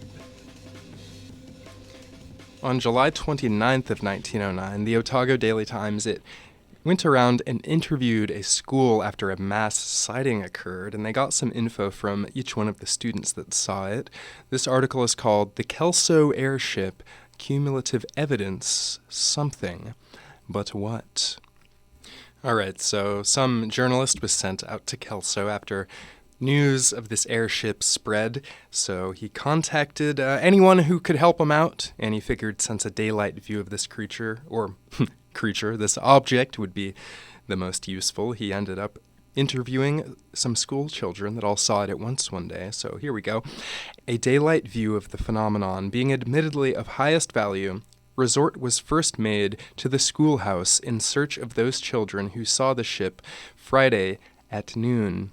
On July 29th of 1909, the Otago Daily Times, it went around and interviewed a school after a mass sighting occurred, and they got some info from each one of the students that saw it. This article is called "The Kelso Airship, Cumulative Evidence Something." But what? All right, so some journalist was sent out to Kelso after news of this airship spread, so he contacted anyone who could help him out, and he figured since a daylight view of this creature, or creature, this object, would be the most useful. He ended up interviewing some school children that all saw it at once one day. So here we go. A daylight view of the phenomenon being admittedly of highest value, resort was first made to the schoolhouse in search of those children who saw the ship Friday at noon.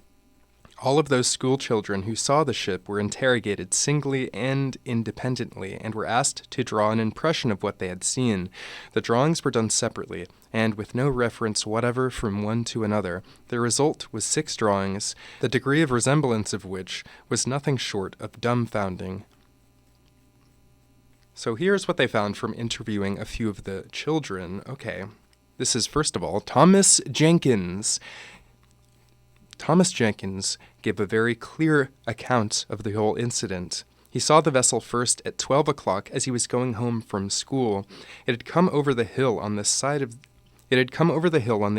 All of those school children who saw the ship were interrogated singly and independently and were asked to draw an impression of what they had seen. The drawings were done separately and with no reference whatever from one to another. The result was 6 drawings, the degree of resemblance of which was nothing short of dumbfounding. So here's what they found from interviewing a few of the children. Okay, this is first of all Thomas Jenkins. Thomas Jenkins gave a very clear account of the whole incident. He saw the vessel first at 12 o'clock as he was going home from school. It had come over the hill on the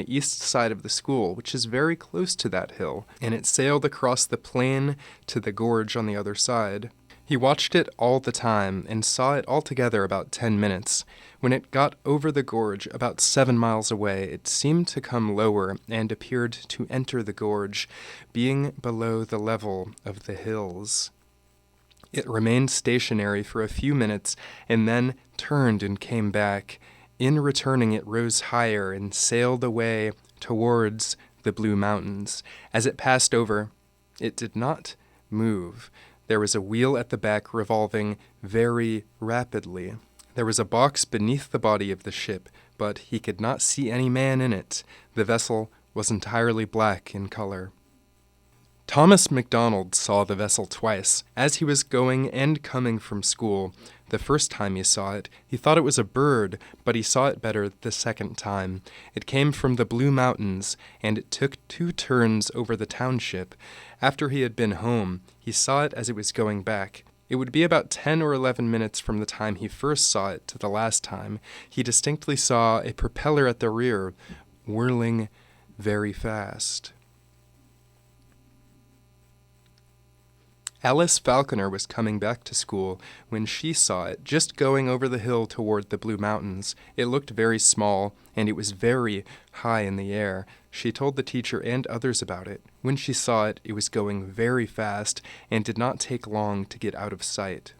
east side of the school, which is very close to that hill, and it sailed across the plain to the gorge on the other side. He watched it all the time and saw it altogether about 10 minutes. When it got over the gorge about 7 miles away, it seemed to come lower and appeared to enter the gorge, being below the level of the hills. It remained stationary for a few minutes and then turned and came back. In returning, it rose higher and sailed away towards the Blue Mountains. As it passed over, it did not move. There was a wheel at the back revolving very rapidly. There was a box beneath the body of the ship, but he could not see any man in it. The vessel was entirely black in color. Thomas MacDonald saw the vessel twice, as he was going and coming from school. The first time he saw it, he thought it was a bird, but he saw it better the second time. It came from the Blue Mountains, and it took 2 turns over the township. After he had been home, he saw it as it was going back. It would be about 10 or 11 minutes from the time he first saw it to the last time. He distinctly saw a propeller at the rear, whirling very fast. Alice Falconer was coming back to school when she saw it, just going over the hill toward the Blue Mountains. It looked very small, and it was very high in the air. She told the teacher and others about it. When she saw it, it was going very fast and did not take long to get out of sight.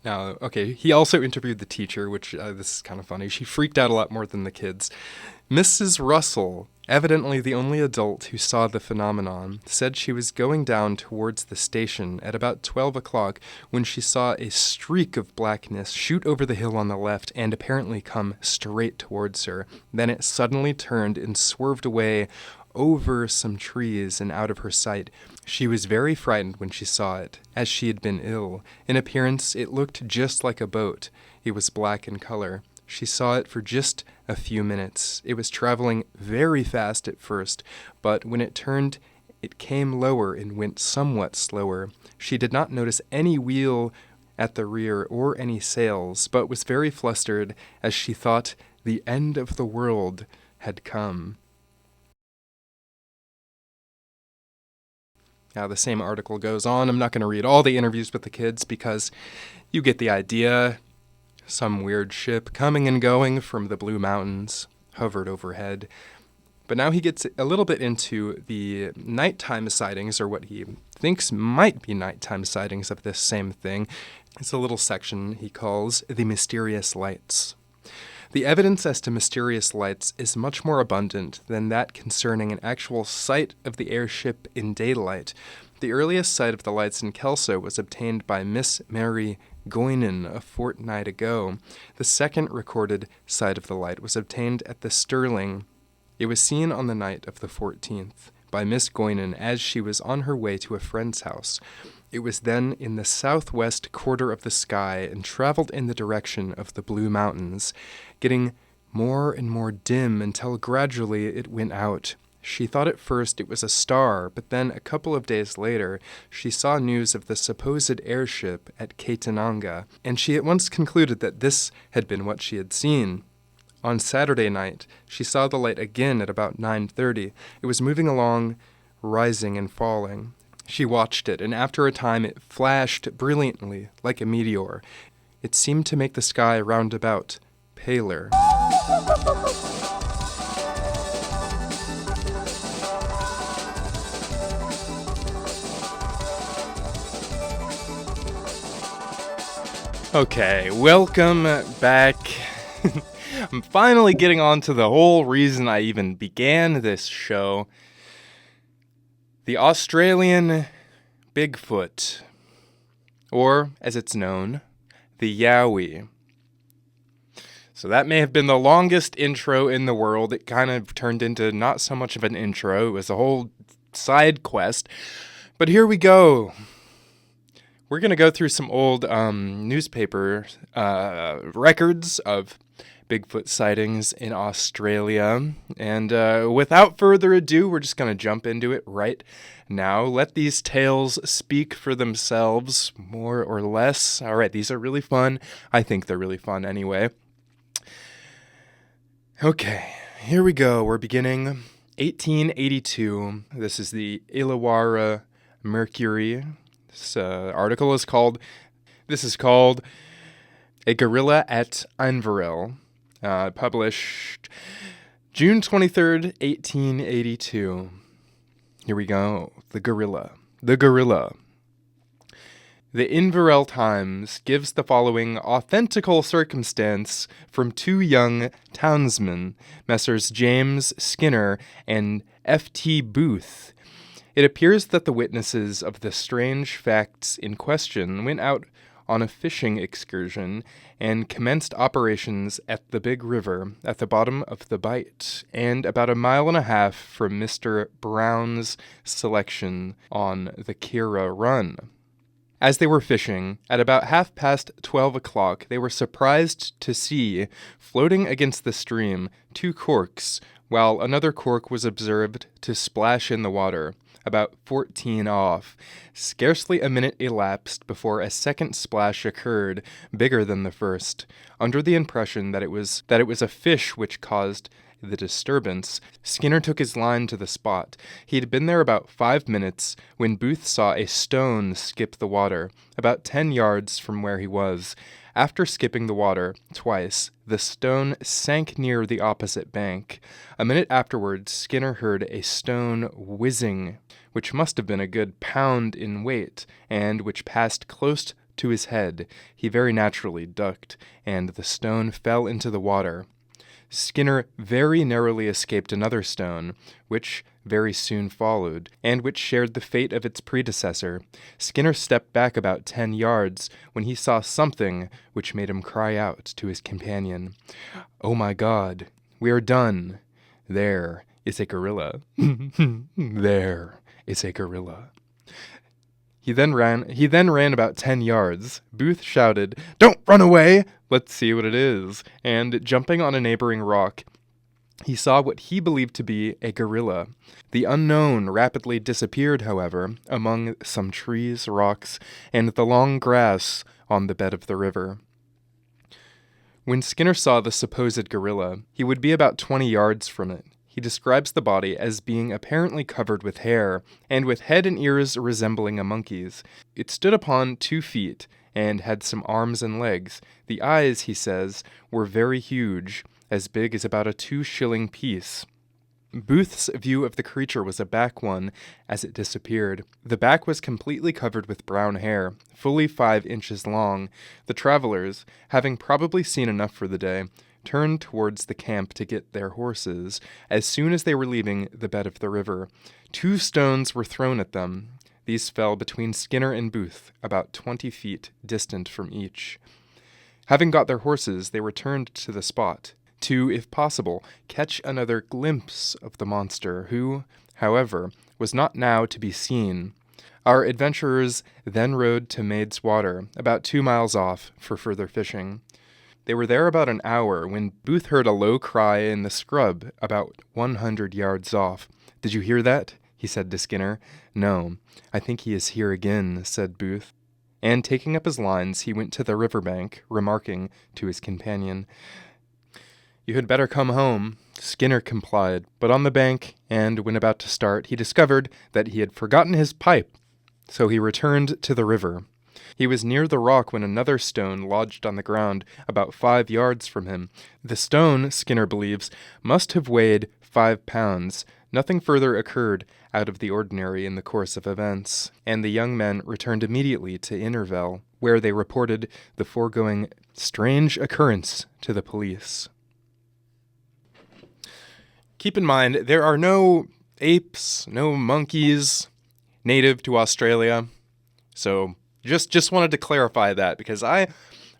Now, okay, he also interviewed the teacher, which this is kind of funny. She freaked out a lot more than the kids. Mrs. Russell, evidently the only adult who saw the phenomenon, said she was going down towards the station at about 12 o'clock when she saw a streak of blackness shoot over the hill on the left and apparently come straight towards her. Then it suddenly turned and swerved away over some trees and out of her sight. She was very frightened when she saw it, as she had been ill. In appearance, it looked just like a boat. It was black in color. She saw it for just a few minutes. It was traveling very fast at first, but when it turned, it came lower and went somewhat slower. She did not notice any wheel at the rear or any sails, but was very flustered as she thought the end of the world had come. Now, the same article goes on. I'm not going to read all the interviews with the kids because you get the idea. Some weird ship coming and going from the Blue Mountains hovered overhead. But now he gets a little bit into the nighttime sightings, or what he thinks might be nighttime sightings of this same thing. It's a little section he calls The Mysterious Lights. The evidence as to mysterious lights is much more abundant than that concerning an actual sight of the airship in daylight. The earliest sight of the lights in Kelso was obtained by Miss Mary Goynon a fortnight ago. The second recorded sight of the light was obtained at the Stirling. It was seen on the night of the 14th by Miss Goynon as she was on her way to a friend's house. It was then in the southwest quarter of the sky and traveled in the direction of the Blue Mountains, getting more and more dim until gradually it went out. She thought at first it was a star, but then a couple of days later she saw news of the supposed airship at Katananga, and she at once concluded that this had been what she had seen. On Saturday night, she saw the light again at about 9:30. It was moving along, rising and falling. She watched it, and after a time it flashed brilliantly, like a meteor. It seemed to make the sky round about paler. Okay, welcome back. I'm finally getting on to the whole reason I even began this show. The Australian Bigfoot, or as it's known, the Yowie. So that may have been the longest intro in the world. It kind of turned into not so much of an intro. It was a whole side quest. But here we go. We're going to go through some old newspaper records of Bigfoot sightings in Australia. And without further ado, we're just going to jump into it right now. Let these tales speak for themselves, more or less. All right, these are really fun. I think they're really fun anyway. Okay, here we go. We're beginning 1882. This is the Illawarra Mercury. This article is called A Gorilla at Inverell, published June 23rd, 1882. Here we go. The gorilla. The Inverell Times gives the following authentical circumstance from two young townsmen, Messrs. James Skinner and F.T. Booth. It appears that the witnesses of the strange facts in question went out on a fishing excursion and commenced operations at the Big River at the bottom of the Bight and about 1.5 miles from Mr. Brown's selection on the Kira Run. As they were fishing, at about 12:30 o'clock, they were surprised to see, floating against the stream, 2 corks, while another cork was observed to splash in the water, about 14 off. Scarcely a minute elapsed before a second splash occurred, bigger than the first. Under the impression that it was a fish which caused the disturbance, Skinner took his line to the spot. He had been there about 5 minutes when Booth saw a stone skip the water, about 10 yards from where he was. After skipping the water twice, the stone sank near the opposite bank. A minute afterwards, Skinner heard a stone whizzing, which must have been a good pound in weight, and which passed close to his head. He very naturally ducked, and the stone fell into the water. Skinner very narrowly escaped another stone, which very soon followed, and which shared the fate of its predecessor. Skinner stepped back about 10 yards when he saw something which made him cry out to his companion, "Oh my God, we are done. There is a gorilla. There is a gorilla." He then ran about 10 yards. Booth shouted, "Don't run away! Let's see what it is." And jumping on a neighboring rock, he saw what he believed to be a gorilla. The unknown rapidly disappeared, however, among some trees, rocks, and the long grass on the bed of the river. When Skinner saw the supposed gorilla, he would be about 20 yards from it. He describes the body as being apparently covered with hair, and with head and ears resembling a monkey's. It stood upon 2 feet, and had some arms and legs. The eyes, he says, were very huge, as big as about a 2-shilling piece. Booth's view of the creature was a back one, as it disappeared. The back was completely covered with brown hair, fully 5 inches long. The travelers, having probably seen enough for the day, turned towards the camp to get their horses. As soon as they were leaving the bed of the river, 2 stones were thrown at them. These fell between Skinner and Booth, about 20 feet distant from each. Having got their horses, they returned to the spot, to, if possible, catch another glimpse of the monster, who, however, was not now to be seen. Our adventurers then rode to Maid's Water, about 2 miles off, for further fishing. They were there about an hour when Booth heard a low cry in the scrub about 100 yards off. "Did you hear that?" he said to Skinner. "No, I think he is here again," said Booth. And taking up his lines, he went to the river bank, remarking to his companion, "You had better come home." Skinner complied, but on the bank, and when about to start, he discovered that he had forgotten his pipe, so he returned to the river. He was near the rock when another stone lodged on the ground about 5 yards from him. The stone, Skinner believes, must have weighed 5 pounds, Nothing further occurred out of the ordinary in the course of events, and the young men returned immediately to Intervale, where they reported the foregoing strange occurrence to the police. Keep in mind, there are no apes, no monkeys native to Australia, so just wanted to clarify that, because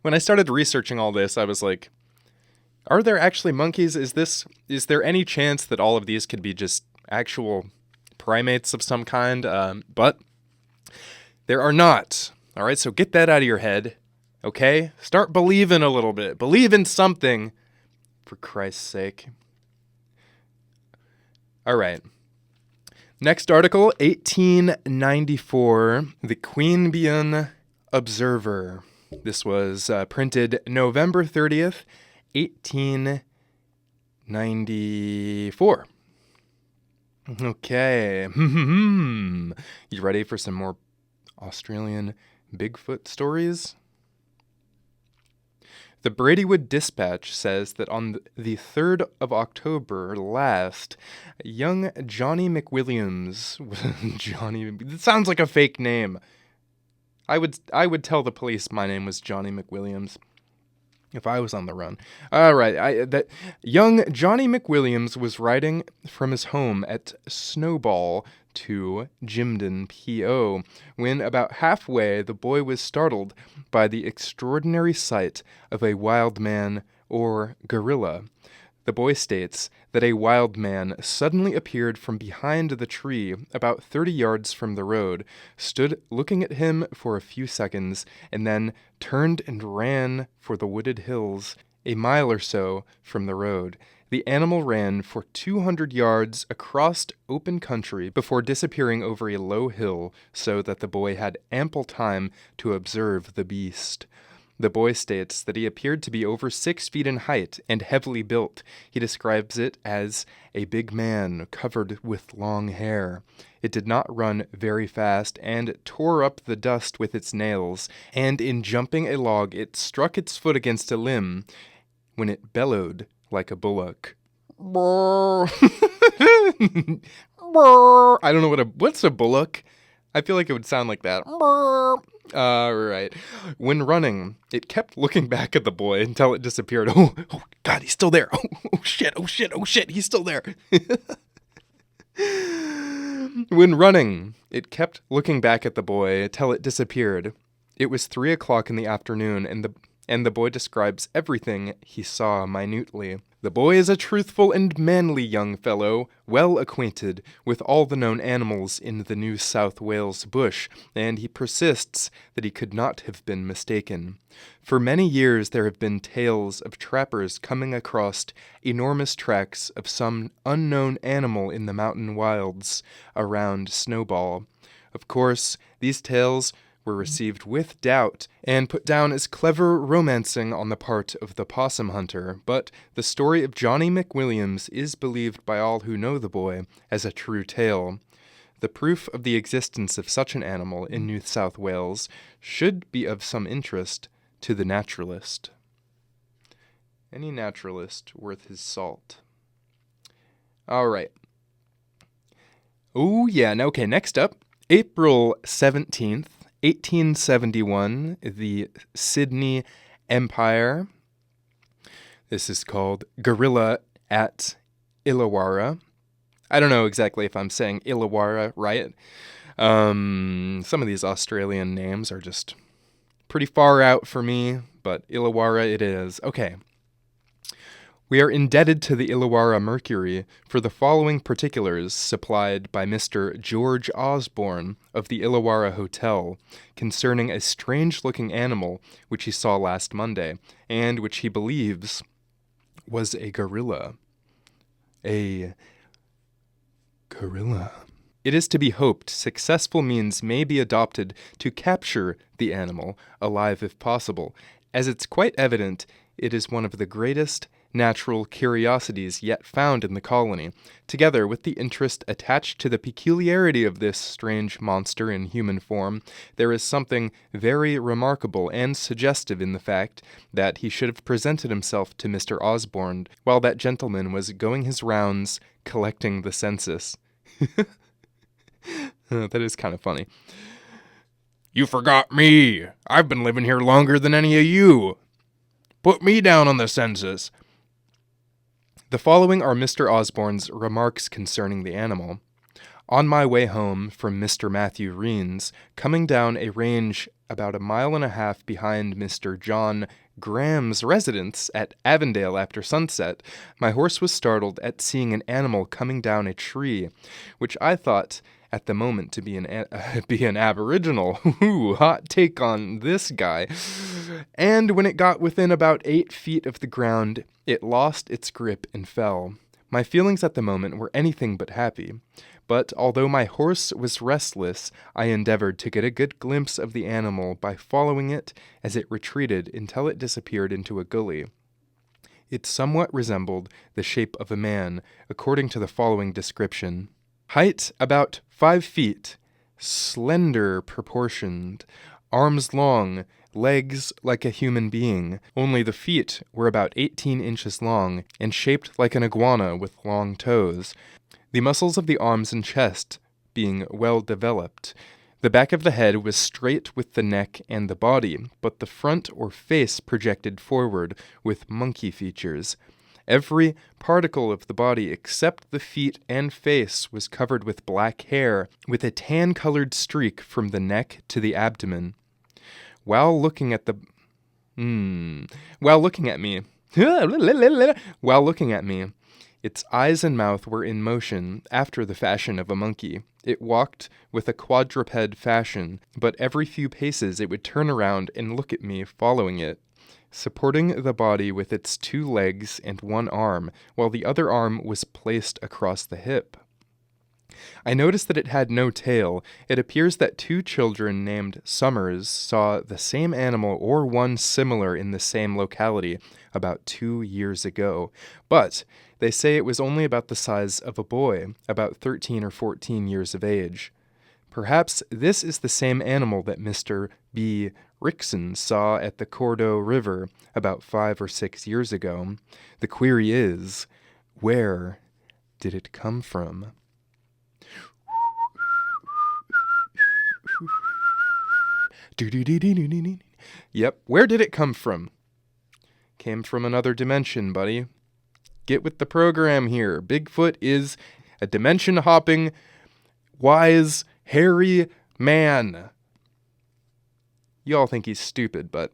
when I started researching all this, I was like, are there actually monkeys? Is there any chance that all of these could be just actual primates of some kind? But there are not. All right, so get that out of your head, okay? Start believing a little bit. Believe in something, for Christ's sake. All right. Next article, 1894, the Queanbeyan Observer. This was printed November 30th, 1894. Okay. You ready for some more Australian Bigfoot stories? The Bradywood Dispatch says that on the 3rd of October last, young Johnny McWilliams... it sounds like a fake name. I would tell the police my name was Johnny McWilliams if I was on the run. All right, that young Johnny McWilliams was riding from his home at Snowball to Jimden, PO, when about halfway the boy was startled by the extraordinary sight of a wild man or gorilla. The boy states that a wild man suddenly appeared from behind the tree about 30 yards from the road, stood looking at him for a few seconds, and then turned and ran for the wooded hills a mile or so from the road. The animal ran for 200 yards across open country before disappearing over a low hill, so that the boy had ample time to observe the beast. The boy states that he appeared to be over 6 feet in height and heavily built. He describes it as a big man covered with long hair. It did not run very fast and tore up the dust with its nails, and in jumping a log it struck its foot against a limb when it bellowed like a bullock. I don't know what's a bullock? I feel like it would sound like that. Right. When running, it kept looking back at the boy until it disappeared. Oh God, he's still there. Oh shit, he's still there. When running, it kept looking back at the boy until it disappeared. It was 3 o'clock in the afternoon, and the boy describes everything he saw minutely. The boy is a truthful and manly young fellow, well acquainted with all the known animals in the New South Wales bush, and he persists that he could not have been mistaken. For many years there have been tales of trappers coming across enormous tracks of some unknown animal in the mountain wilds around Snowball. Of course, these tales were received with doubt and put down as clever romancing on the part of the possum hunter, but the story of Johnny McWilliams is believed by all who know the boy as a true tale. The proof of the existence of such an animal in New South Wales should be of some interest to the naturalist. Any naturalist worth his salt. All right. Oh, yeah. Okay, next up, April 17th, 1871, the Sydney Empire. This is called Gorilla at Illawarra. I don't know exactly if I'm saying Illawarra right. Some of these Australian names are just pretty far out for me, but Illawarra it is. Okay. We are indebted to the Illawarra Mercury for the following particulars supplied by Mr. George Osborne of the Illawarra Hotel concerning a strange-looking animal which he saw last Monday, and which he believes was a gorilla. A gorilla. It is to be hoped successful means may be adopted to capture the animal, alive if possible, as it's quite evident it is one of the greatest natural curiosities yet found in the colony, together with the interest attached to the peculiarity of this strange monster in human form, there is something very remarkable and suggestive in the fact that he should have presented himself to Mr. Osborne while that gentleman was going his rounds collecting the census. That is kind of funny. "You forgot me. I've been living here longer than any of you. Put me down on the census." The following are Mr. Osborne's remarks concerning the animal. On my way home from Mr. Matthew Reen's, coming down a range about 1.5 miles behind Mr. John Graham's residence at Avondale after sunset, my horse was startled at seeing an animal coming down a tree, which I thought at the moment to be an aboriginal. Ooh, hot take on this guy. And when it got within about 8 feet of the ground, it lost its grip and fell. My feelings at the moment were anything but happy. But although my horse was restless, I endeavored to get a good glimpse of the animal by following it as it retreated until it disappeared into a gully. It somewhat resembled the shape of a man, according to the following description. Height about 5 feet, slender proportioned, arms long, legs like a human being, only the feet were about 18 inches long and shaped like an iguana with long toes, the muscles of the arms and chest being well developed. The back of the head was straight with the neck and the body, but the front or face projected forward with monkey features. Every particle of the body except the feet and face was covered with black hair, with a tan-colored streak from the neck to the abdomen. While looking at me, its eyes and mouth were in motion after the fashion of a monkey. It walked with a quadruped fashion, but every few paces it would turn around and look at me, following it, supporting the body with its 2 legs and 1 arm, while the other arm was placed across the hip. I noticed that it had no tail. It appears that 2 children named Summers saw the same animal or one similar in the same locality about 2 years ago, but they say it was only about the size of a boy, about 13 or 14 years of age. Perhaps this is the same animal that Mr. B. Rickson saw at the Cordo River about 5 or 6 years ago. The query is, where did it come from? Yep, where did it come from? Came from another dimension, buddy. Get with the program here. Bigfoot is a dimension-hopping, wise, hairy man. You all think he's stupid, but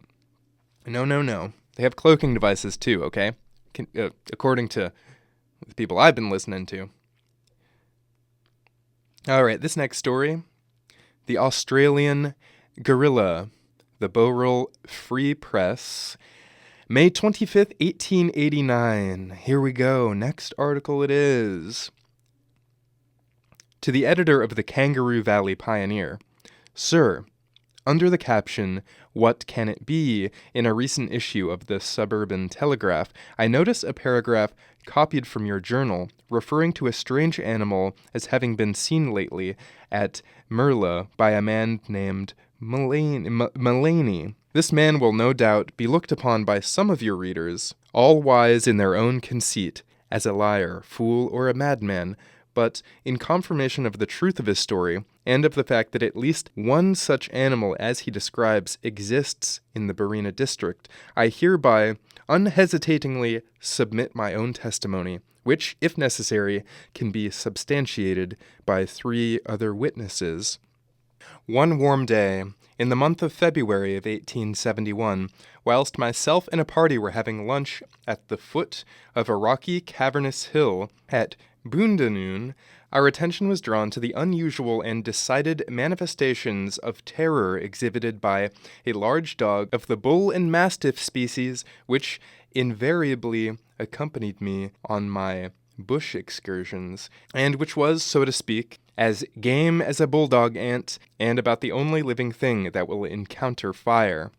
no. They have cloaking devices too, okay? According to the people I've been listening to. All right, this next story. The Australian Gorilla, the Bowral Free Press, May 25th, 1889. Here we go. Next article it is. To the editor of the Kangaroo Valley Pioneer, Sir, under the caption, "What Can It Be?" in a recent issue of the Suburban Telegraph, I notice a paragraph copied from your journal referring to a strange animal as having been seen lately at Merla by a man named Mulaney. This man will no doubt be looked upon by some of your readers, all wise in their own conceit, as a liar, fool, or a madman, but in confirmation of the truth of his story, and of the fact that at least one such animal as he describes exists in the Barina district, I hereby unhesitatingly submit my own testimony, which, if necessary, can be substantiated by 3 other witnesses. One warm day, in the month of February of 1871, whilst myself and a party were having lunch at the foot of a rocky, cavernous hill at Boondanuun, our attention was drawn to the unusual and decided manifestations of terror exhibited by a large dog of the bull and mastiff species, which invariably accompanied me on my bush excursions, and which was, so to speak, as game as a bulldog ant, and about the only living thing that will encounter fire.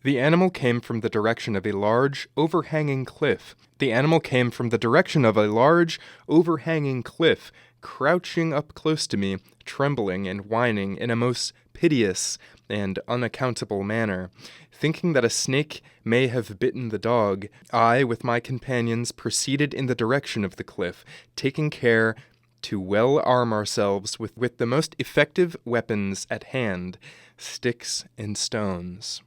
The animal came from the direction of a large, overhanging cliff. The animal came from the direction of a large, overhanging cliff, crouching up close to me, trembling and whining in a most piteous and unaccountable manner. Thinking that a snake may have bitten the dog, I, with my companions, proceeded in the direction of the cliff, taking care to well arm ourselves with the most effective weapons at hand, sticks and stones.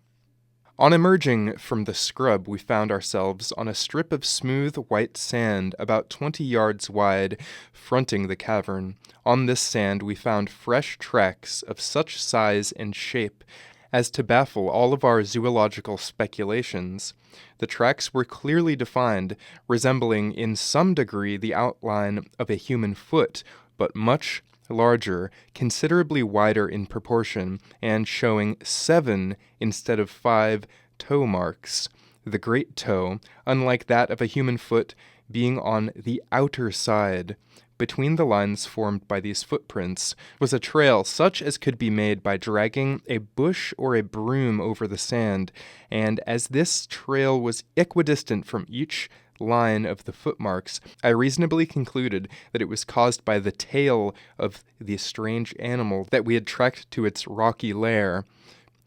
On emerging from the scrub, we found ourselves on a strip of smooth white sand about 20 yards wide, fronting the cavern. On this sand we found fresh tracks of such size and shape as to baffle all of our zoological speculations. The tracks were clearly defined, resembling in some degree the outline of a human foot, but much larger, considerably wider in proportion, and showing 7 instead of 5 toe marks. The great toe, unlike that of a human foot, being on the outer side. Between the lines formed by these footprints was a trail such as could be made by dragging a bush or a broom over the sand, and as this trail was equidistant from each line of the footmarks, I reasonably concluded that it was caused by the tail of the strange animal that we had tracked to its rocky lair,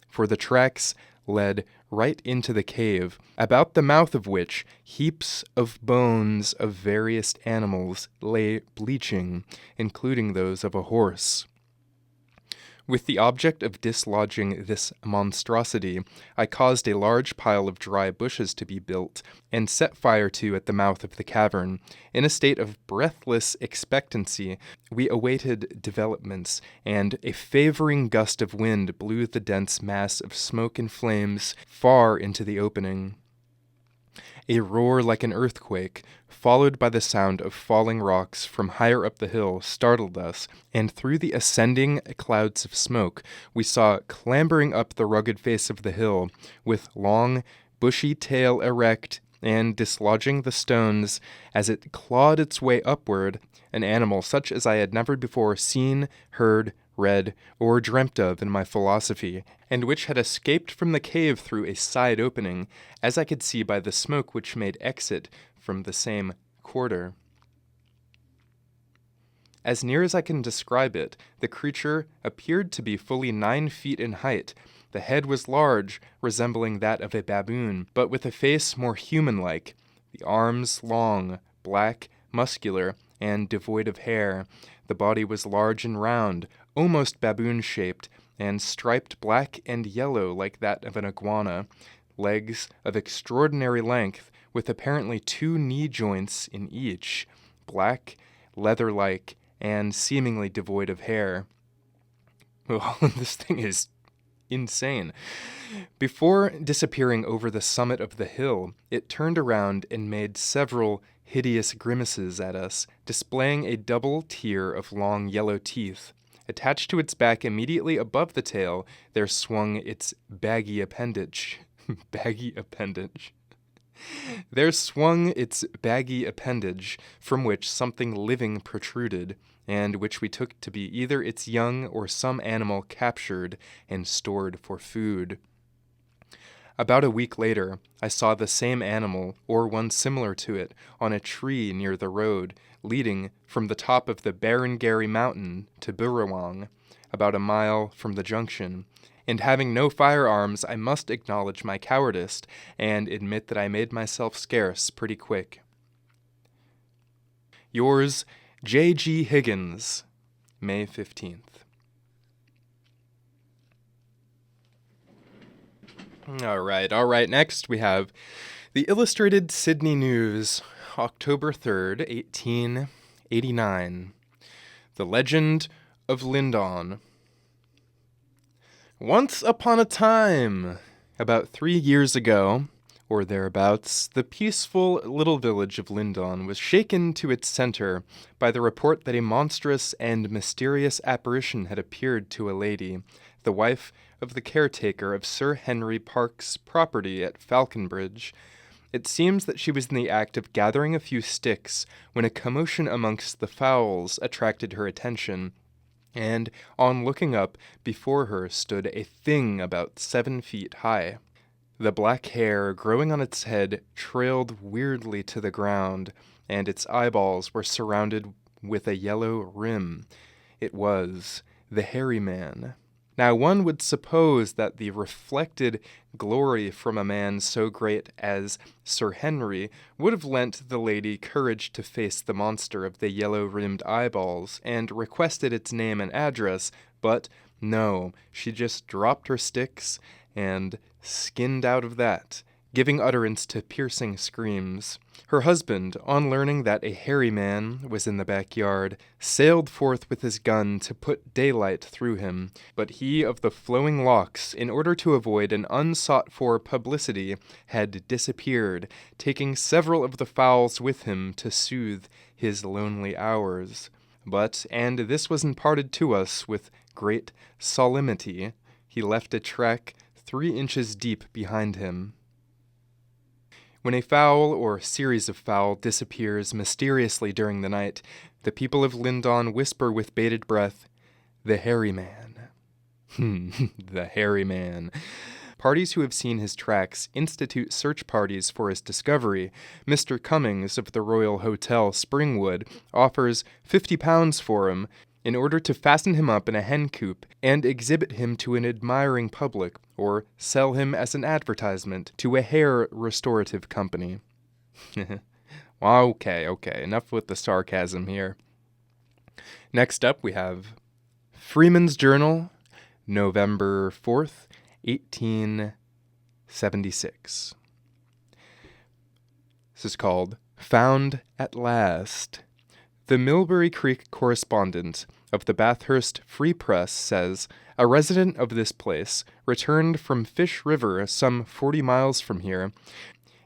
for the tracks led right into the cave, about the mouth of which heaps of bones of various animals lay bleaching, including those of a horse. With the object of dislodging this monstrosity, I caused a large pile of dry bushes to be built, and set fire to at the mouth of the cavern. In a state of breathless expectancy, we awaited developments, and a favoring gust of wind blew the dense mass of smoke and flames far into the opening. A roar like an earthquake, followed by the sound of falling rocks from higher up the hill, startled us, and through the ascending clouds of smoke we saw clambering up the rugged face of the hill, with long, bushy tail erect, and dislodging the stones as it clawed its way upward, an animal such as I had never before seen, heard, read, or dreamt of in my philosophy, and which had escaped from the cave through a side opening, as I could see by the smoke which made exit from the same quarter. As near as I can describe it, the creature appeared to be fully 9 feet in height. The head was large, resembling that of a baboon, but with a face more human-like, the arms long, black, muscular, and devoid of hair. The body was large and round, almost baboon-shaped, and striped black and yellow like that of an iguana. Legs of extraordinary length, with apparently 2 knee joints in each, black, leather-like, and seemingly devoid of hair. Well, this thing is insane. Before disappearing over the summit of the hill, it turned around and made several hideous grimaces at us, displaying a double tier of long yellow teeth. Attached to its back immediately above the tail, there swung its baggy appendage. There swung its baggy appendage, from which something living protruded, and which we took to be either its young or some animal captured and stored for food. About a week later, I saw the same animal, or one similar to it, on a tree near the road, leading from the top of the Barangary Mountain to Burawang, about a mile from the junction. And having no firearms, I must acknowledge my cowardice, and admit that I made myself scarce pretty quick. Yours, J.G. Higgins, May 15th. All right. Next, we have the Illustrated Sydney News, October 3rd, 1889. The Legend of Lindon. Once upon a time, about 3 years ago, or thereabouts, the peaceful little village of Lindon was shaken to its center by the report that a monstrous and mysterious apparition had appeared to a lady, the wife of the caretaker of Sir Henry Parkes' property at Falconbridge. It seems that she was in the act of gathering a few sticks when a commotion amongst the fowls attracted her attention, and, on looking up, before her stood a thing about 7 feet high. The black hair growing on its head trailed weirdly to the ground, and its eyeballs were surrounded with a yellow rim. It was the hairy man. Now, one would suppose that the reflected glory from a man so great as Sir Henry would have lent the lady courage to face the monster of the yellow-rimmed eyeballs and requested its name and address, but no, she just dropped her sticks and skinned out of that, giving utterance to piercing screams. Her husband, on learning that a hairy man was in the backyard, sailed forth with his gun to put daylight through him, but he of the flowing locks, in order to avoid an unsought-for publicity, had disappeared, taking several of the fowls with him to soothe his lonely hours. But, and this was imparted to us with great solemnity, he left a track 3 inches deep behind him. When a fowl or series of fowl disappears mysteriously during the night, the people of Lindon whisper with bated breath, "The hairy man." The hairy man. Parties who have seen his tracks institute search parties for his discovery. Mr. Cummings of the Royal Hotel, Springwood, offers £50 for him in order to fasten him up in a hen coop and exhibit him to an admiring public, or sell him as an advertisement to a hair restorative company. Okay, enough with the sarcasm here. Next up we have Freeman's Journal, November 4th, 1876. This is called Found at Last. The Millbury Creek correspondent of the Bathurst Free Press says, a resident of this place returned from Fish River some 40 miles from here,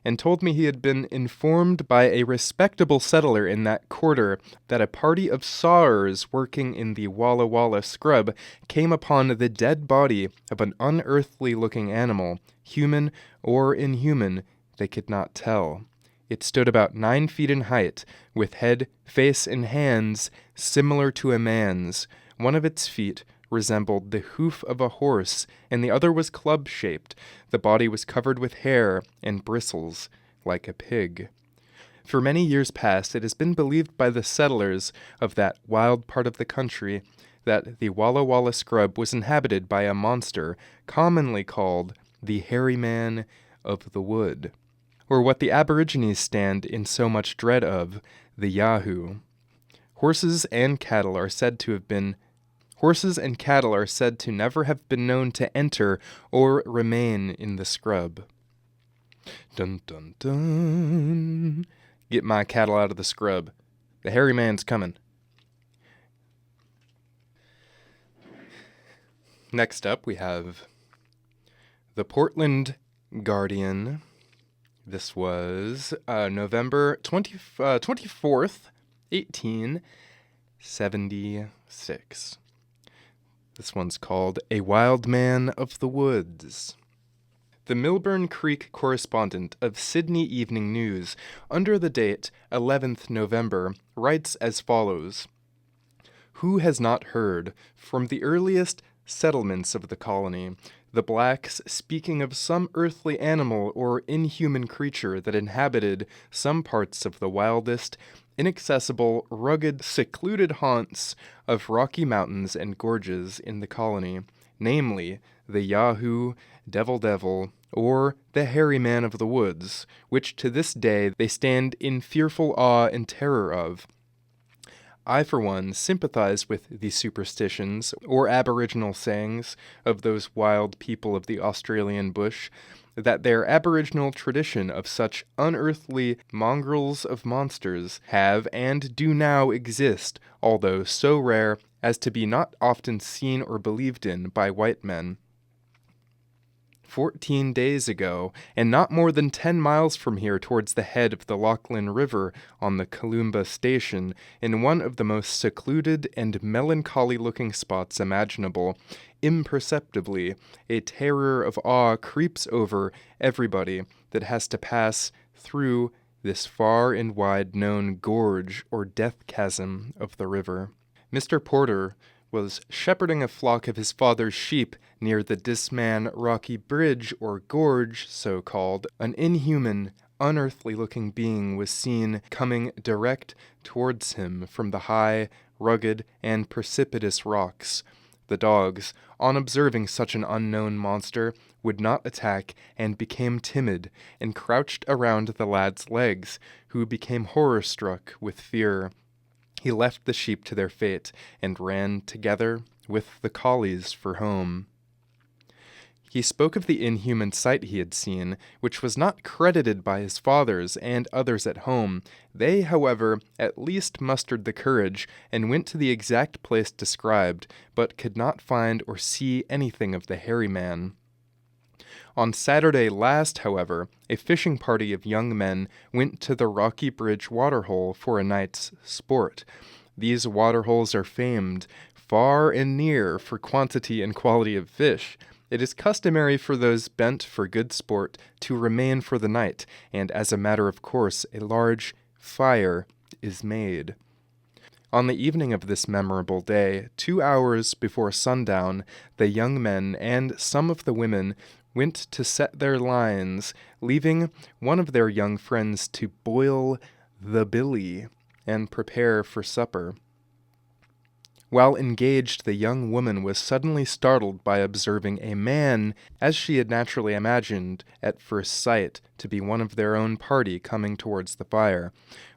and told me he had been informed by a respectable settler in that quarter that a party of sawers working in the Walla Walla scrub came upon the dead body of an unearthly-looking animal, human or inhuman, they could not tell. It stood about 9 feet in height, with head, face, and hands similar to a man's. One of its feet resembled the hoof of a horse, and the other was club-shaped. The body was covered with hair and bristles, like a pig. For many years past, it has been believed by the settlers of that wild part of the country that the Walla Walla scrub was inhabited by a monster commonly called the hairy man of the wood, or what the Aborigines stand in so much dread of, the Yahoo. Horses and cattle are said to never have been known to enter or remain in the scrub. Dun dun dun. Get my cattle out of the scrub. The hairy man's coming. Next up we have the Portland Guardian. This was November 24th, 1876. This one's called A Wild Man of the Woods. The Milburn Creek correspondent of Sydney Evening News, under the date 11th November, writes as follows. Who has not heard, from the earliest settlements of the colony, the blacks speaking of some earthly animal or inhuman creature that inhabited some parts of the wildest, inaccessible, rugged, secluded haunts of rocky mountains and gorges in the colony, namely the Yahoo, Devil, or the hairy man of the woods, which to this day they stand in fearful awe and terror of. I, for one, sympathize with the superstitions or aboriginal sayings of those wild people of the Australian bush, that their aboriginal tradition of such unearthly mongrels of monsters have and do now exist, although so rare as to be not often seen or believed in by white men. 14 days ago, and not more than 10 miles from here towards the head of the Lachlan River on the Kaloomba Station, in one of the most secluded and melancholy-looking spots imaginable, imperceptibly, a terror of awe creeps over everybody that has to pass through this far and wide known gorge or death chasm of the river. Mr. Porter, was shepherding a flock of his father's sheep near the Disman Rocky Bridge, or gorge, so called, an inhuman, unearthly-looking being was seen coming direct towards him from the high, rugged, and precipitous rocks. The dogs, on observing such an unknown monster, would not attack and became timid, and crouched around the lad's legs, who became horror-struck with fear. He left the sheep to their fate, and ran together with the collies for home. He spoke of the inhuman sight he had seen, which was not credited by his fathers and others at home. They, however, at least mustered the courage, and went to the exact place described, but could not find or see anything of the hairy man. On Saturday last, however, a fishing party of young men went to the Rocky Bridge waterhole for a night's sport. These waterholes are famed far and near for quantity and quality of fish. It is customary for those bent for good sport to remain for the night, and as a matter of course, a large fire is made. On the evening of this memorable day, 2 hours before sundown, the young men and some of the women went to set their lines, leaving one of their young friends to boil the billy and prepare for supper. While engaged, the young woman was suddenly startled by observing a man, as she had naturally imagined at first sight to be one of their own party, coming towards the fire.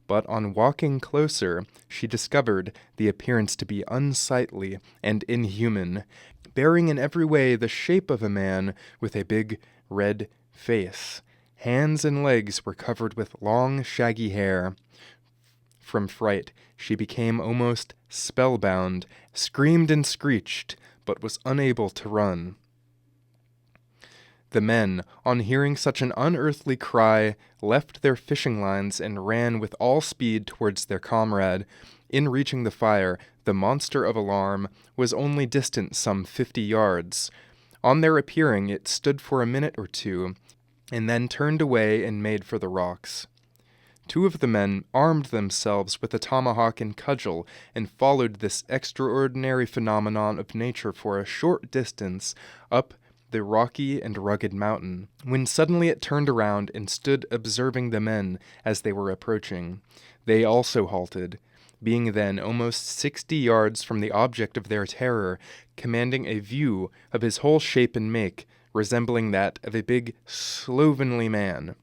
But on walking closer, she discovered the appearance to be unsightly and inhuman, bearing in every way the shape of a man with a big red face. Hands and legs were covered with long, shaggy hair. From fright, she became almost spellbound, screamed and screeched, but was unable to run. The men, on hearing such an unearthly cry, left their fishing lines and ran with all speed towards their comrade. In reaching the fire, the monster of alarm was only distant some 50 yards. On their appearing, it stood for a minute or two, and then turned away and made for the rocks. 2 of the men armed themselves with a tomahawk and cudgel, and followed this extraordinary phenomenon of nature for a short distance up the rocky and rugged mountain, when suddenly it turned around and stood observing the men as they were approaching. They also halted, being then almost 60 yards from the object of their terror, commanding a view of his whole shape and make, resembling that of a big, slovenly man.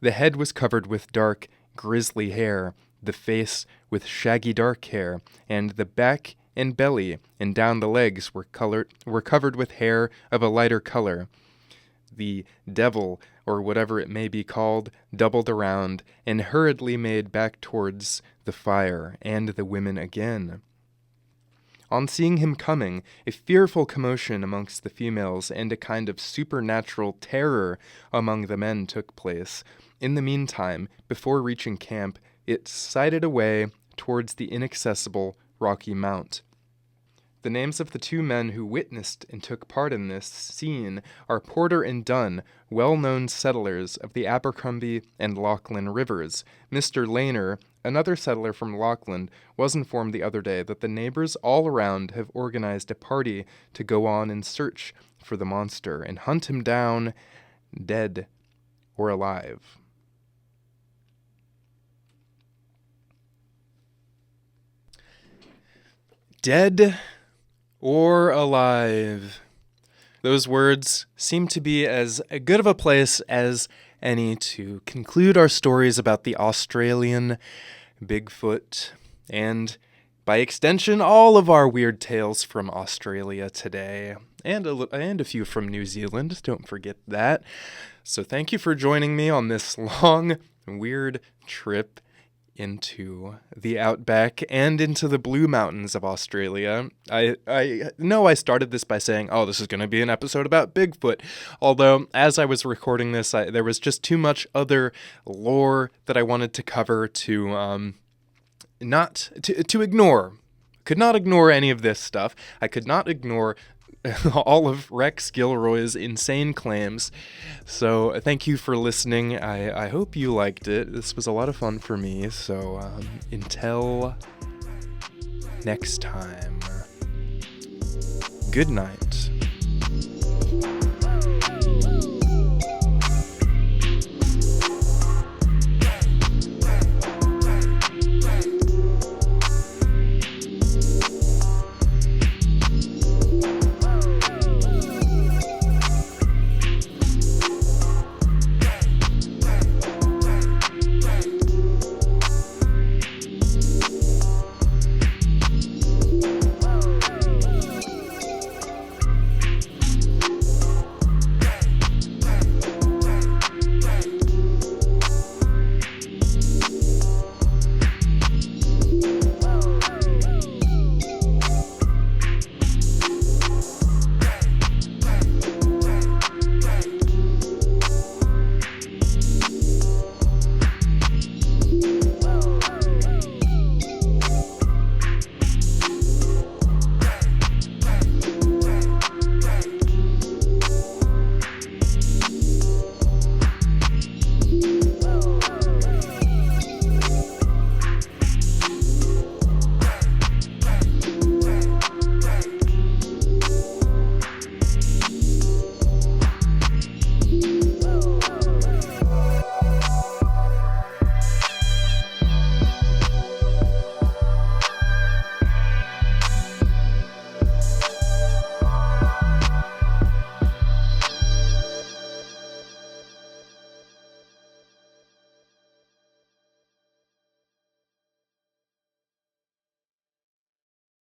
The head was covered with dark, grisly hair, the face with shaggy dark hair, and the back and belly and down the legs were covered with hair of a lighter color. The devil, or whatever it may be called, doubled around and hurriedly made back towards the fire and the women again. On seeing him coming, a fearful commotion amongst the females and a kind of supernatural terror among the men took place. In the meantime, before reaching camp, it sighted away towards the inaccessible Rocky Mount. The names of the 2 men who witnessed and took part in this scene are Porter and Dunn, well-known settlers of the Abercrombie and Lachlan rivers. Mr. Laner, another settler from Lachlan, was informed the other day that the neighbors all around have organized a party to go on in search for the monster and hunt him down, dead or alive. Dead or alive. Those words seem to be as good of a place as any to conclude our stories about the Australian Bigfoot, and by extension, all of our weird tales from Australia today, and a few from New Zealand, don't forget that. So thank you for joining me on this long, weird trip into the outback and into the Blue Mountains of Australia. I know I started this by saying, oh, this is going to be an episode about Bigfoot, although as I was recording this, there was just too much other lore that I wanted to cover to ignore. Could not ignore any of this stuff. I could not ignore all of Rex Gilroy's insane claims. So thank you for listening. I hope you liked it. This was a lot of fun for me. So until next time. Good night.